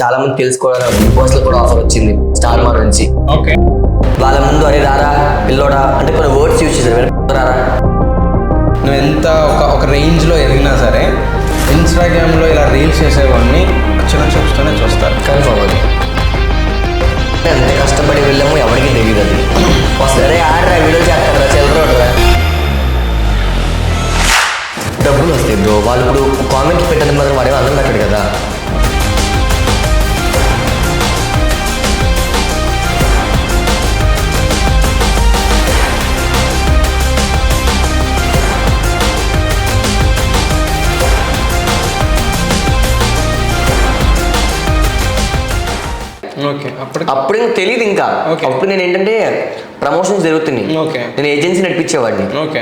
చాలా మంది తెలుసుకోవడం బిగ్ బాస్ లో కూడా ఆఫర్ వచ్చింది స్టార్ మా నుంచి. ఓకే, వాళ్ళ ముందు అరే రారా పిల్లోడా అంటే కొన్ని వర్డ్స్ యూజ్ చేశారు, రారా. నువ్వు ఎంత ఒక రేంజ్లో ఎదిగినా సరే ఇన్స్టాగ్రామ్లో ఇలా రీల్స్ చేసేవాడిని వచ్చిన చూస్తూనే చూస్తారు. కన్ఫర్మ్ అది ఎంత కష్టపడి వెళ్ళామో ఎవరికి తెలియదు. అది సరే ఆడరా వీడియో చేస్తారా చెల్లరా డబ్బులు వస్తాయి బ్రో. వాళ్ళు ఇప్పుడు కామెంట్ పెట్టడం మాత్రం వాడేమో అందరం పెట్టాడు కదా. ఓకే, అప్పుడు ఇంకా తెలియదు. ఇంకా అప్పుడు నేను ఏంటంటే ప్రమోషన్స్ జరుగుతున్నాయి. నేను ఏజెన్సీ నడిపించేవాడిని. ఓకే,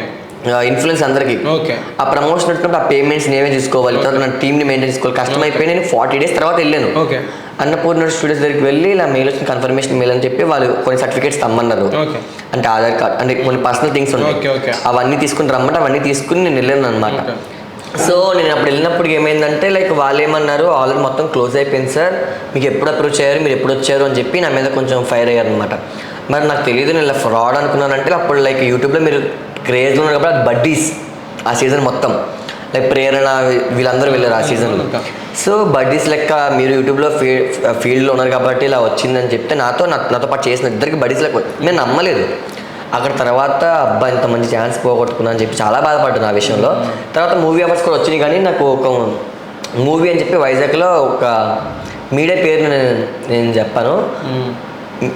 ఇన్ఫ్లుయెన్స్ అందరికి. ఓకే, ఆ ప్రమోషన్ వచ్చినప్పుడు ఆ పేమెంట్స్ నేనే చూసుకోవాలి, తర్వాత నా టీమ్ని మెయింటైన్ చేసుకోవాలి. కష్టం అయిపోయి నేను 40 days తర్వాత వెళ్ళాను. ఓకే, అన్నపూర్ణ స్టూడియోస్ దగ్గరికి వెళ్ళి ఇలా మెయిల్ వచ్చిన కన్ఫర్మేషన్ మెయిల్ అని చెప్పి వాళ్ళు కొన్ని సర్టిఫికేట్స్ తమ్మన్నారు. అంటే ఆధార్ కార్డ్ అంటే కొన్ని పర్సనల్ థింగ్స్ ఉన్నాయి, అవన్నీ తీసుకుని రమ్మంటే అవన్నీ తీసుకుని నేను వెళ్ళాను అనమాట. సో నేను అప్పుడు వెళ్ళినప్పుడు ఏమైందంటే లైక్ వాళ్ళు ఏమన్నారు, ఆల్రెడీ మొత్తం క్లోజ్ అయిపోయింది సార్, మీకు ఎప్పుడు అప్రోచ్ అయ్యారు, మీరు ఎప్పుడు వచ్చారు అని చెప్పి నా మీద కొంచెం ఫైర్ అయ్యారు అనమాట. మరి నాకు తెలియదు, నేను ఇలా ఫ్రాడ్ అనుకున్నానంటే అప్పుడు లైక్ యూట్యూబ్లో మీరు క్రేజ్లో ఉన్నారు కాబట్టి అది బడ్డీస్ ఆ సీజన్ మొత్తం లైక్ ప్రేరణ వీళ్ళందరూ వెళ్ళారు ఆ సీజన్లో. సో బడ్డీస్ లెక్క మీరు యూట్యూబ్లో ఫీల్డ్లో ఉన్నారు కాబట్టి ఇలా వచ్చిందని చెప్తే నాతో పాటు చేసిన ఇద్దరికి బడ్డీస్ లెక్క నేను నమ్మలేదు. అక్కడ తర్వాత అబ్బా ఇంత మంచి ఛాన్స్ పోగొట్టుకున్నా అని చెప్పి చాలా బాధపడ్డాను ఆ విషయంలో. తర్వాత మూవీ ఆఫర్స్ కూడా వచ్చినాయి, కానీ నాకు ఒక మూవీ అని చెప్పి వైజాగ్లో ఒక మీడియా పేరు నేను చెప్పాను,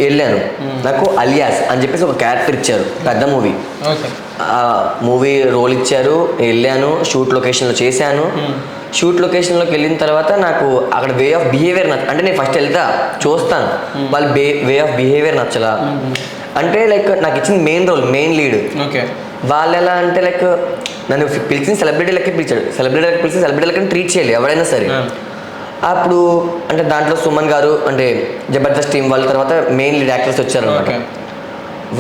వెళ్ళాను. నాకు అలియాస్ అని చెప్పేసి ఒక క్యారెక్టర్ ఇచ్చారు, పెద్ద మూవీ. ఆ మూవీ రోల్ ఇచ్చారు, వెళ్ళాను, షూట్ లొకేషన్లో చేశాను. షూట్ లొకేషన్లోకి వెళ్ళిన తర్వాత నాకు అక్కడ వే ఆఫ్ బిహేవియర్ అంటే నేను ఫస్ట్ వెళ్తా చూస్తాను, వాళ్ళ వే ఆఫ్ బిహేవియర్ నచ్చలా. అంటే లైక్ నాకు ఇచ్చిన మెయిన్ రోల్, మెయిన్ లీడ్. వాళ్ళు ఎలా అంటే లైక్ నన్ను పిలిచిన సెలబ్రిటీ లెక్క పిలిచాడు, సెలబ్రిటీ లెక్క పిలిచి సెలబ్రిటీ లెక్క ట్రీట్ చేయాలి ఎవరైనా సరే. అప్పుడు అంటే దాంట్లో సుమన్ గారు అంటే జబర్దస్త్ టీం వాళ్ళ తర్వాత మెయిన్ లీడ్ యాక్టర్స్ వచ్చారు అనమాట.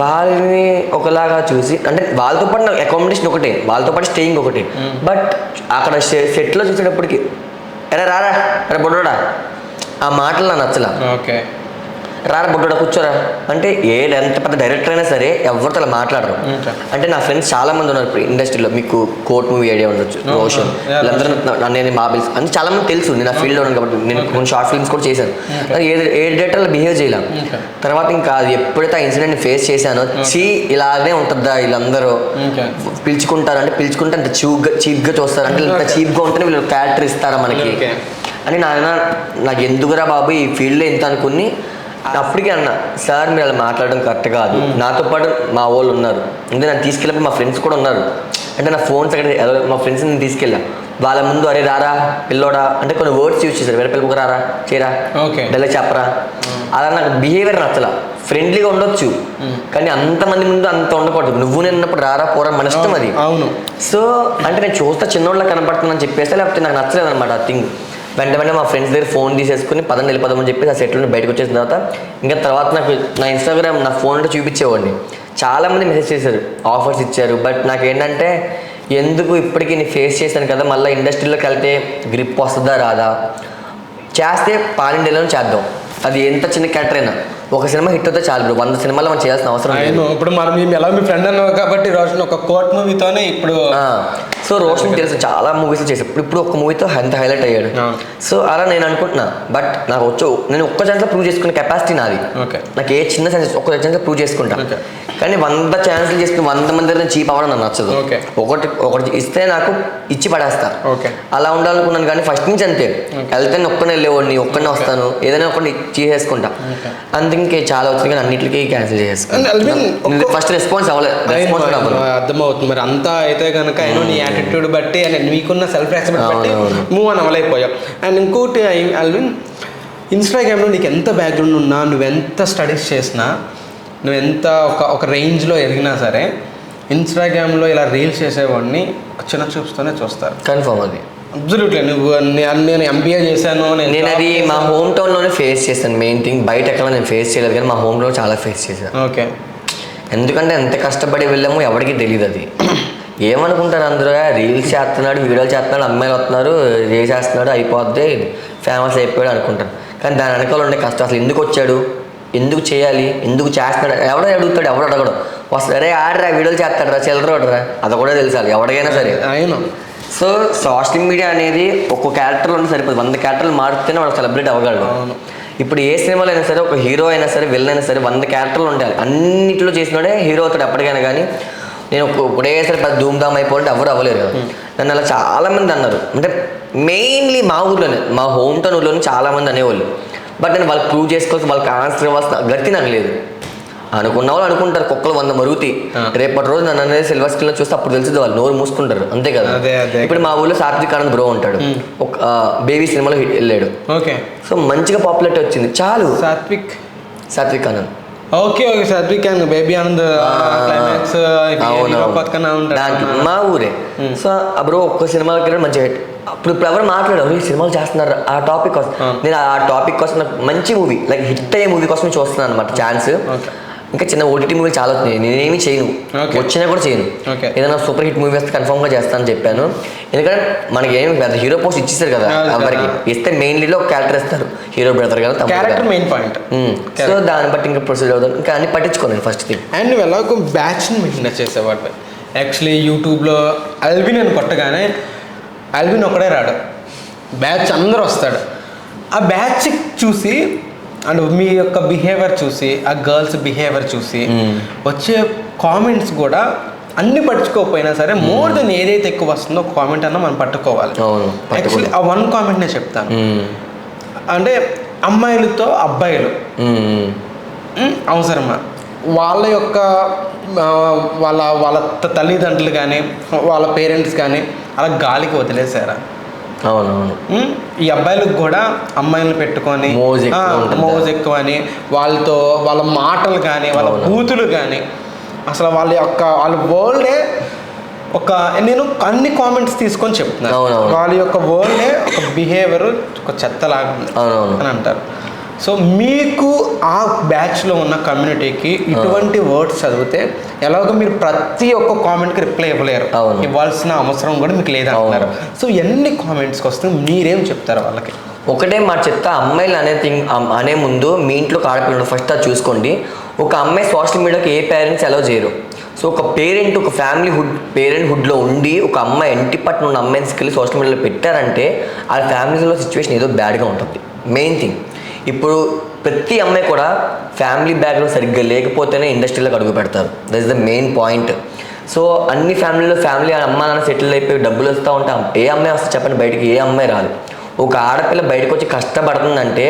వాళ్ళని ఒకలాగా చూసి అంటే వాళ్ళతో పాటు నాకు అకామిడేషన్ ఒకటే, వాళ్ళతో పాటు స్టేయింగ్ ఒకటి. బట్ అక్కడ సెట్లో చూసేటప్పటికి ఎరా రారా అరే బొడ్డోడా ఆ మాటలు నాకు నచ్చలా. రారా బొడ్డోడా కూర్చోరా అంటే ఎంత పెద్ద డైరెక్టర్ అయినా సరే ఎవరితో అలా మాట్లాడరు. అంటే నా ఫ్రెండ్స్ చాలా మంది ఉన్నారు ఇప్పుడు ఇండస్ట్రీలో, మీకు కోర్ట్ మూవీ ఐడియా ఉండొచ్చు, రోషన్, వీళ్ళందరూ నేను బాబిల్స్ అంటే చాలా మంది తెలుసు. నేను ఆ ఫీల్డ్లో ఉన్నాను కాబట్టి నేను కొన్ని షార్ట్ ఫిల్మ్స్ కూడా చేశాను. ఏ డేటర్లో బిహేవ్ చేయలేం. తర్వాత ఇంకా అది ఎప్పుడైతే ఆ ఇన్సిడెంట్ ఫేస్ చేశానో ఇలాగే ఉంటుందా వీళ్ళందరూ పిలుచుకుంటారు అంటే పిలుచుకుంటే అంత చీప్గా చూస్తారు, అంటే ఇంత చీప్గా ఉంటేనే వీళ్ళు క్యారెక్టర్ ఇస్తారా మనకి అని నాకు ఎందుకురా బాబు ఈ ఫీల్డ్లో ఎంత అనుకుని అప్పటికే అన్న సార్ మీరు అలా మాట్లాడడం కరెక్ట్ కాదు, నాతో పాటు మా వాళ్ళు ఉన్నారు అంటే నన్ను తీసుకెళ్ళినప్పుడు మా ఫ్రెండ్స్ కూడా ఉన్నారు. అంటే నా ఫోన్స్ అక్కడ మా ఫ్రెండ్స్ నేను తీసుకెళ్ళా, వాళ్ళ ముందు అరే రారా పిల్లోడా అంటే కొన్ని వర్డ్స్ యూజ్ చేశారు, వేరే పిల్లలకు రారా చేయరా డెలా చెప్పరా. అలా నాకు బిహేవియర్ నచ్చలా. ఫ్రెండ్లీగా ఉండొచ్చు కానీ అంతమంది ముందు అంత ఉండకూడదు. నువ్వు నేను ఉన్నప్పుడు రారా పోరా మన ఇష్టం అది. సో అంటే నేను చూస్తా చిన్నోళ్ళ కనపడుతుందని చెప్పేస్తే, లేకపోతే నాకు నచ్చలేదు అనమాట ఆ థింగ్. వెంటనే మా ఫ్రెండ్స్ దగ్గర ఫోన్ తీసేసుకుని పదండి వెళ్ళిపోదామని చెప్పి ఆ సెట్లో బయటకు వచ్చేసిన తర్వాత నాకు నా ఇన్స్టాగ్రామ్ నా ఫోన్లో చూపించేవాడిని. చాలామంది మెసేజ్ చేశారు, ఆఫర్స్ ఇచ్చారు. బట్ నాకేంటంటే ఎందుకు ఇప్పటికీ నేను ఫేస్ చేశాను కదా, మళ్ళీ ఇండస్ట్రీలోకి వెళ్తే గ్రిప్ వస్తుందా రాదా, చేస్తే పానిండియాలో చేద్దాం. అది ఎంత చిన్న క్యారెక్టర్ అయినా ఒక సినిమా హిట్ అవుతే చాలు బ్రో, 100 సినిమాలు మనం చేయాల్సిన అవసరం లేదు. ఇప్పుడు మనం ఎలా మీ ఫ్రెండ్ అన్నావు కాబట్టి రోషన్ ఒక కోర్ట్ మూవీతోనే ఇప్పుడు సో రోషన్ తెలుసు చాలా మూవీస్ చేసి ఇప్పుడు ఒక మూవీతో ఎంత హైలైట్ అయ్యాడు. సో అలా నేను అనుకుంటున్నా. బట్ నాకు నేను ఒక్క ఛాన్స్లో ప్రూవ్ చేసుకునే కెపాసిటీ నాది. నాకు ఏ చిన్న ఛాన్స్ ఒక్క ఛాన్స్లో ప్రూవ్ చేసుకుంటా. కానీ 100 ఛాన్సులు చేసుకుని 100 మంది దగ్గర చీప్ అవ్వడం నాకు నచ్చదు. ఒకటి ఇస్తే నాకు ఇచ్చి పడేస్తా, అలా ఉండాలనుకున్నాను. కానీ ఫస్ట్ నుంచి అంతే, వెళ్తే ఒక్కనే వెళ్ళేవాడిని, ఒక్కనే వస్తాను, ఏదైనా ఒకటి చేసేసుకుంటా. అందుకే చాలా వచ్చింది కానీ అన్నింటికి క్యాన్సిల్ చేసేసుకుంటాను. ఫస్ట్ రెస్పాన్స్ అవ్వలేదు, అర్థమవుతుంది. మరి అంతా అయితే కనుక నీ యాటిట్యూడ్ బట్టి అండ్ నీకున్న సెల్ఫ్ రెస్పెక్ట్ బట్టి మూవ్ అని అవ్వలేకపోయావు. అండ్ ఇంకోటి అల్విన్, ఇన్స్టాగ్రామ్లో నీకు ఎంత బ్యాక్గ్రౌండ్ ఉన్నా, నువ్వెంత స్టడీస్ చేసినా, నువ్వెంత ఒక రేంజ్లో ఎదిగినా సరే ఇన్స్టాగ్రామ్లో ఇలా రీల్స్ చేసేవాడిని చిన్న చూపుతోనే చూస్తారు. కన్ఫర్మ్ అది అబ్సల్యూట్లీ. నేను ఎంబీఏ చేశాను, నేను అది మా హోమ్ టౌన్లోనే ఫేస్ చేశాను. మెయిన్ థింగ్ బయట ఎక్కడ నేను ఫేస్ చేయలేదు, కానీ మా హోమ్ టౌన్ చాలా ఫేస్ చేశాను. ఎందుకంటే ఎంత కష్టపడి వెళ్ళామో ఎవరికి తెలియదు. అది ఏమనుకుంటారు అందరూ, రీల్స్ చేస్తున్నాడు, వీడియోలు చేస్తున్నాడు, అమ్మాయిలు వస్తున్నారు, చేసేస్తున్నాడు, అయిపోద్ది, ఫేమస్ అయిపోయాడు అనుకుంటారు. కానీ దాని వెనకాల ఉండే కష్టం, అసలు ఎందుకు వచ్చాడు, ఎందుకు చేయాలి, ఎందుకు చేస్తున్నాడు, ఎవడో అడుగుతాడు, ఎవడు అడగడు. వస్తారే ఆడరా వీడియోలు చేస్తాడరా చిల్లరరా, అది కూడా తెలుసాలి ఎవరికైనా సరే. సో సోషల్ మీడియా అనేది ఒక్కో క్యారెక్టర్లో ఉంటే సరిపోదు, 100 క్యారెక్టర్లు మారితేనే వాడు సెలబ్రేట్ అవ్వగలడు. ఇప్పుడు ఏ సినిమాలో అయినా సరే ఒక హీరో అయినా సరే విలన్ అయినా సరే 100 క్యారెక్టర్లు ఉంటాయి, అన్నింటిలో చేసినాడే హీరో అవుతాడు ఎప్పటికైనా. కానీ నేను ఒకటేసారి పెద్ద ధూమ్ధామ్ అయిపోతే ఎవరు అవ్వలేరు కదా. నన్ను అలా చాలామంది అన్నారు, అంటే మెయిన్లీ మా ఊర్లోనే, మా హోమ్ టౌన్ ఊర్లోనే చాలామంది అనేవాళ్ళు. బట్ నేను వాళ్ళకి ప్రూవ్ చేసుకోవచ్చు, వాళ్ళకి ఆన్సర్ ఇవ్వాల్సిన గతి నాకు లేదు. అనుకున్న వాళ్ళు అనుకుంటారు, కుక్కలు 100 మరుగుతాయి. రేపటి రోజు నన్ను అనేది సిల్వర్ స్క్రీన్లో చూస్తే అప్పుడు తెలిసింది, వాళ్ళు నోరు మూసుకుంటారు, అంతే కదా. ఇప్పుడు మా ఊళ్ళో సాత్విక్ ఆనంద్ బ్రో ఉంటాడు, ఒక బేబీ సినిమాలో వెళ్ళాడు. ఓకే, సో మంచిగా పాపులారిటీ వచ్చింది చాలు. సాత్విక్ ఆనంద్ సాత్విక్ ఆనంద్ బేబీ ఆనంద్ దాంట్లో మా ఊరే. సో ఆ బ్రో ఒక్క సినిమాకి వెళ్ళి మంచిగా ఇప్పుడు ఎవరు మాట్లాడారు, ఈ సినిమాలు చేస్తున్నారు ఆ టాపిక్ కోసం. నేను ఆ టాపిక్ కోసం నాకు మంచి మూవీ లైక్ హిట్ అయ్యే మూవీ కోసం చూస్తున్నాను అనమాట ఛాన్స్. ఇంకా చిన్న ఓటీటీ మూవీ చాలా వచ్చినాయి, నేనేమి చేయను, వచ్చినా కూడా చేయను. ఏదైనా సూపర్ హిట్ మూవీ వస్తే కన్ఫర్మ్గా చేస్తానని చెప్పాను. ఎందుకంటే మనకి ఏమి పెద్ద హీరో పోస్ట్ ఇచ్చేసారు కదా, ఎవరికి ఇస్తే మెయిన్ లీడ్లో ఒక క్యారెక్టర్ ఇస్తారు, హీరో బ్రదర్ కదా మెయిన్ పాయింట్. సో దాన్ని బట్టి ఇంకా ప్రొసీడ్ అవుతాను, ఇంకా అన్ని పట్టించుకోలేదు ఫస్ట్ థింగ్. అండ్ నువ్వు ఎలా ఒక బ్యాచ్ని మెయింటైన్ చేసేవాడు. యాక్చువల్లీ యూట్యూబ్లో అల్విన్ అని కొట్టగానే అల్విన్ ఒకడే రాడు, బ్యాచ్ అందరూ వస్తాడు. ఆ బ్యాచ్ చూసి అండ్ మీ యొక్క బిహేవియర్ చూసి, ఆ గర్ల్స్ బిహేవియర్ చూసి వచ్చే కామెంట్స్ కూడా అన్ని పట్టించుకోకపోయినా సరే మోర్ దెన్ ఏదైతే ఎక్కువ వస్తుందో కామెంట్ అన్నా మనం పట్టుకోవాలి. యాక్చువల్లీ ఆ 1 కామెంట్ నేను చెప్తాను, అంటే అమ్మాయిలతో అబ్బాయిలు అవసరమా, వాళ్ళ యొక్క వాళ్ళ వాళ్ళ తల్లిదండ్రులు కానీ వాళ్ళ పేరెంట్స్ కానీ అలా గాలికి వదిలేశారా? అవునవును. ఈ అబ్బాయిలకు కూడా అమ్మాయిలను పెట్టుకొని మోజ్ ఎక్కువ అని వాళ్ళతో వాళ్ళ మాటలు కానీ వాళ్ళ బూతులు కానీ అసలు వాళ్ళ వరల్డే ఒక, నేను అన్ని కామెంట్స్ తీసుకొని చెప్తున్నాను, వాళ్ళ యొక్క వరల్డే ఒక బిహేవియర్ ఒక చెత్తలాగా అని అంటారు. సో మీకు ఆ బ్యాచ్లో ఉన్న కమ్యూనిటీకి ఇటువంటి వర్డ్స్ చదివితే ఎలాగో మీరు ప్రతి ఒక్క కామెంట్కి రిప్లై ఇవ్వలేరు, ఇవ్వాల్సిన అవసరం కూడా మీకు లేదంటున్నారు. సో ఎన్ని కామెంట్స్కి వస్తే మీరేం చెప్తారు వాళ్ళకి? ఒకటే మాట చెప్తా, అమ్మాయిలు అనే ముందు మీ ఇంట్లో ఆడపిల్లలు ఫస్ట్ అది చూసుకోండి. ఒక అమ్మాయి సోషల్ మీడియాకి ఏ పేరెంట్స్ అలౌ చేయరు. సో ఒక పేరెంట్ ఒక పేరెంట్హుడ్లో ఉండి ఒక అమ్మాయి ఇంటి పట్ల ఉన్న అమ్మాయిని తీసుకెళ్ళి సోషల్ మీడియాలో పెట్టారంటే ఆ ఫ్యామిలీలో సిచ్యువేషన్ ఏదో బ్యాడ్గా ఉంటుంది. మెయిన్ థింగ్, ఇప్పుడు ప్రతి అమ్మాయి కూడా ఫ్యామిలీ బ్యాక్గ్రౌండ్ సరిగ్గా లేకపోతేనే ఇండస్ట్రీలోకి అడుగు పెడతారు. That is the main point. So అన్ని ఫ్యామిలీలో అమ్మ నాన్న సెటిల్ అయిపోయి డబ్బులు వస్తూ ఉంటాం, ఏ అమ్మాయి వస్తే చెప్పండి బయటికి, ఏ అమ్మాయి రాదు. ఒక ఆడపిల్ల బయటకు వచ్చి కష్టపడుతుందంటే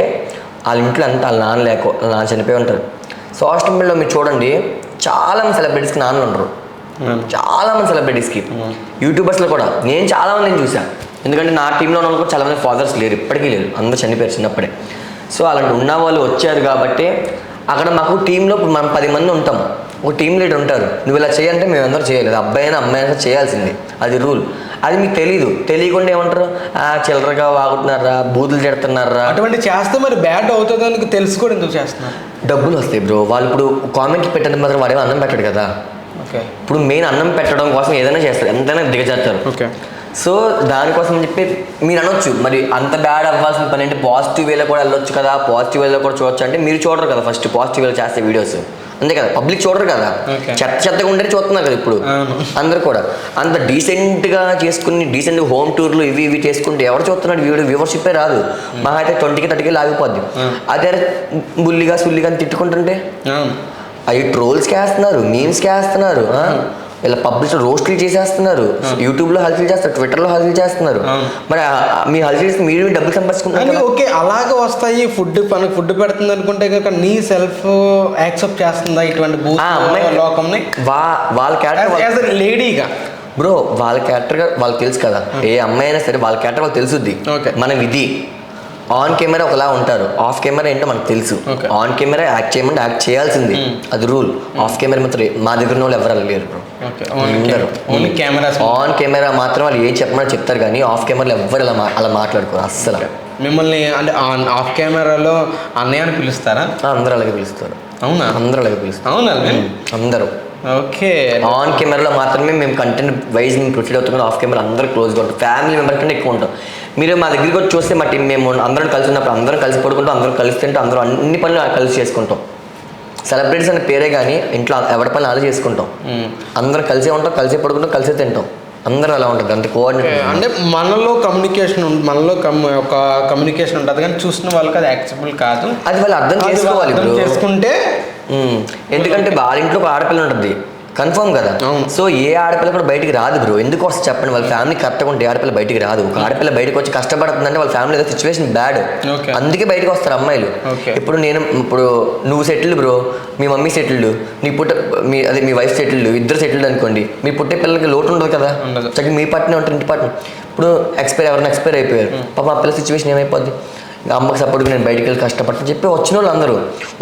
వాళ్ళ ఇంట్లో అంతా వాళ్ళ నాన్న చనిపోయి ఉంటారు. సోషల్ మీడియాలో మీరు చూడండి, చాలామంది సెలబ్రిటీస్కి నాన్నలు ఉండరు, చాలామంది సెలబ్రిటీస్కి, యూట్యూబర్స్లో కూడా నేను చాలామందిని చూసాను. ఎందుకంటే నా టీంలో ఉన్న వాళ్ళు కూడా చాలామంది ఫాదర్స్ లేరు, ఇప్పటికీ లేరు, అందరూ చనిపోయారు చిన్నప్పుడే. సో అలాంటి ఉన్న వాళ్ళు వచ్చారు కాబట్టి అక్కడ మాకు టీంలో మనం 10 మంది ఉంటాం, ఒక టీం లీడర్ ఉంటారు, నువ్వు ఇలా చేయాలంటే మేము అందరూ చేయలేదు, అబ్బాయి అయినా అమ్మాయి అయినా చేయాల్సింది, అది రూల్. అది మీకు తెలియకుండా ఏమంటారు, చిల్లరగా వాగుతున్నారా, బూతులు తిడుతున్నారా, అటువంటి చేస్తే మరి బ్యాడ్ అవుతుందని తెలుసు కూడా ఎందుకు చేస్తున్నారు? డబ్బులు వస్తాయి బ్రో. వాళ్ళు ఇప్పుడు కామెంట్ పెట్టడం మాత్రం వాడేమో అన్నం పెట్టాడు కదా, ఇప్పుడు మెయిన్ అన్నం పెట్టడం కోసం ఏదైనా చేస్తారు, ఎంతైనా దిగజారుతారు. సో దానికోసం చెప్పి మీరు అనొచ్చు, మరి అంత బ్యాడ్ అవ్వాల్సిన పని అంటే పాజిటివ్ వేలో కూడా వెళ్ళొచ్చు కదా, పాజిటివ్ వేలో కూడా చూడొచ్చు అంటే మీరు చూడరు కదా ఫస్ట్ పాజిటివ్ వేలో చేస్తే వీడియోస్, అంతే కదా, పబ్లిక్ చూడరు కదా, చెత్తగా ఉండే చూస్తున్నారు కదా ఇప్పుడు అందరు కూడా. అంత డీసెంట్గా చేసుకుని డీసెంట్గా హోమ్ టూర్లు ఇవి చేసుకుంటే ఎవరు చూస్తున్నాడు వీడియో, వ్యూవర్షిప్పే రాదు, మా అయితే 20కి 30కి లాగిపోద్ది. అదే బుల్లిగా సుల్లిగా తిట్టుకుంటుంటే అవి ట్రోల్స్కి వేస్తున్నారు, మీమ్స్కి వేస్తున్నారు, ఇలా పబ్లిక్ రోస్ట్లు చేసేస్తున్నారు, యూట్యూబ్లో హల్చల్ చేస్తారు, ట్విట్టర్లో హల్చల్ చేస్తున్నారు. మరి మీ హల్చల్ చేస్తే మీరు డబ్బులు సంపాదించుకుంటారు. ఓకే, అలాగే వస్తాయి. మనకు ఫుడ్ పెడుతుంది అనుకుంటే కనుక నీ సెల్ఫ్ యాక్సెప్ట్ చేస్తుందా ఇటువంటి లోకంని? వాళ్ళ క్యారెక్టర్ లేడీగా బ్రో, వాళ్ళ క్యారెక్టర్గా వాళ్ళకి తెలుసు కదా, ఏ అమ్మాయి అయినా సరే వాళ్ళ క్యారెక్టర్ వాళ్ళకి తెలుసుద్ది. మనం ఇది ఆన్ కెమెరా ఒకలా ఉంటారు, ఆఫ్ కెమెరా ఏంటో మనకు తెలుసు. ఆన్ కెమెరా యాక్ట్ చేయమంటే యాక్ట్ చేయాల్సింది, అది రూల్. ఆఫ్ కెమెరా మాత్రం మా దగ్గర వాళ్ళు ఎవరు లేరు బ్రో, అందరూ ఆన్ కెమెరా మాత్రం వాళ్ళు ఏ చెప్పమని చెప్తారు, కానీ ఆఫ్ కెమెరాలో ఎవ్వరు అలా మాట్లాడుకోరు అస్సలు. మిమ్మల్ని అంటే ఆఫ్ కెమెరాలో అన్నయ్య అని పిలుస్తారా? అందరూ అలాగే పిలుస్తారు. అవునా? అందరూ అలాగే పిలుస్తారు. అవునా? అందరూ. ఓకే, ఆన్ కెమెరాలో మాత్రమే మేము కంటెంట్ వైజ్ మేము ప్రొసీడ్ అవుతాం, ఆఫ్ కెమెరా అందరూ క్లోజ్గా ఉంటాం, ఫ్యామిలీ మెంబర్ కంటే ఎక్కువ ఉంటాం. మీరు మా దగ్గరికి వచ్చి చూస్తే మా టీం మేము అందరం కలిసి ఉన్నప్పుడు అందరం కలిసి పడుకుంటాం, అందరం కలిసి తింటాం, అందరం అన్ని పనులు కలిసి చేసుకుంటాం. సెలబ్రిటీస్ అనే పేరే కానీ ఇంట్లో ఎవరి పనులు అలా చేసుకుంటాం. అందరం కలిసే ఉంటాం, కలిసే పడుకుంటాం, కలిసే తింటాం. అందరూ అలా ఉంటుంది. అంటే కోఆర్డినేట్ అంటే మనలో కమ్యూనికేషన్ ఒక కమ్యూనికేషన్ ఉంటుంది కానీ చూసిన వాళ్ళకి అది యాక్సెప్టబుల్ కాదు. అది వాళ్ళు అర్థం చేసుకోవాలి, చేసుకుంటే. ఎందుకంటే వాళ్ళ ఇంట్లో ఒక ఆడపిల్ల ఉంటుంది కన్ఫర్మ్ కదా. సో ఏ ఆడపిల్ల కూడా బయటికి రాదు బ్రో. ఎందుకు వస్తే చెప్పండి, వాళ్ళ ఫ్యామిలీ కరెక్ట్గా ఉంటే ఆడపిల్ల బయటికి రాదు. ఒక ఆడపిల్ల బయటకు వచ్చి కష్టపడుతుందంటే వాళ్ళ ఫ్యామిలీ ఏదో సిచ్యువేషన్ బ్యాడ్, అందుకే బయటకు వస్తారు అమ్మాయిలు. ఇప్పుడు నువ్వు సెటిల్డ్ బ్రో, మీ మమ్మీ సెటిల్డ్, మీ వైఫ్ సెటిల్డ్, ఇద్దరు సెటిల్డ్ అనుకోండి, మీ పుట్టే పిల్లలకి లోటు ఉండదు కదా. చక్కగా మీ పట్టినే ఉంటుంది, ఇంటి పట్టిన. ఇప్పుడు ఎవరైనా ఎక్స్పైర్ అయిపోయారు, పాప ఆ పిల్ల సిచ్యువేషన్ ఏమైపోద్ది, అమ్మకి సపోర్ట్గా నేను బయటికి వెళ్ళి కష్టపడని చెప్పి వచ్చిన వాళ్ళు అందరూ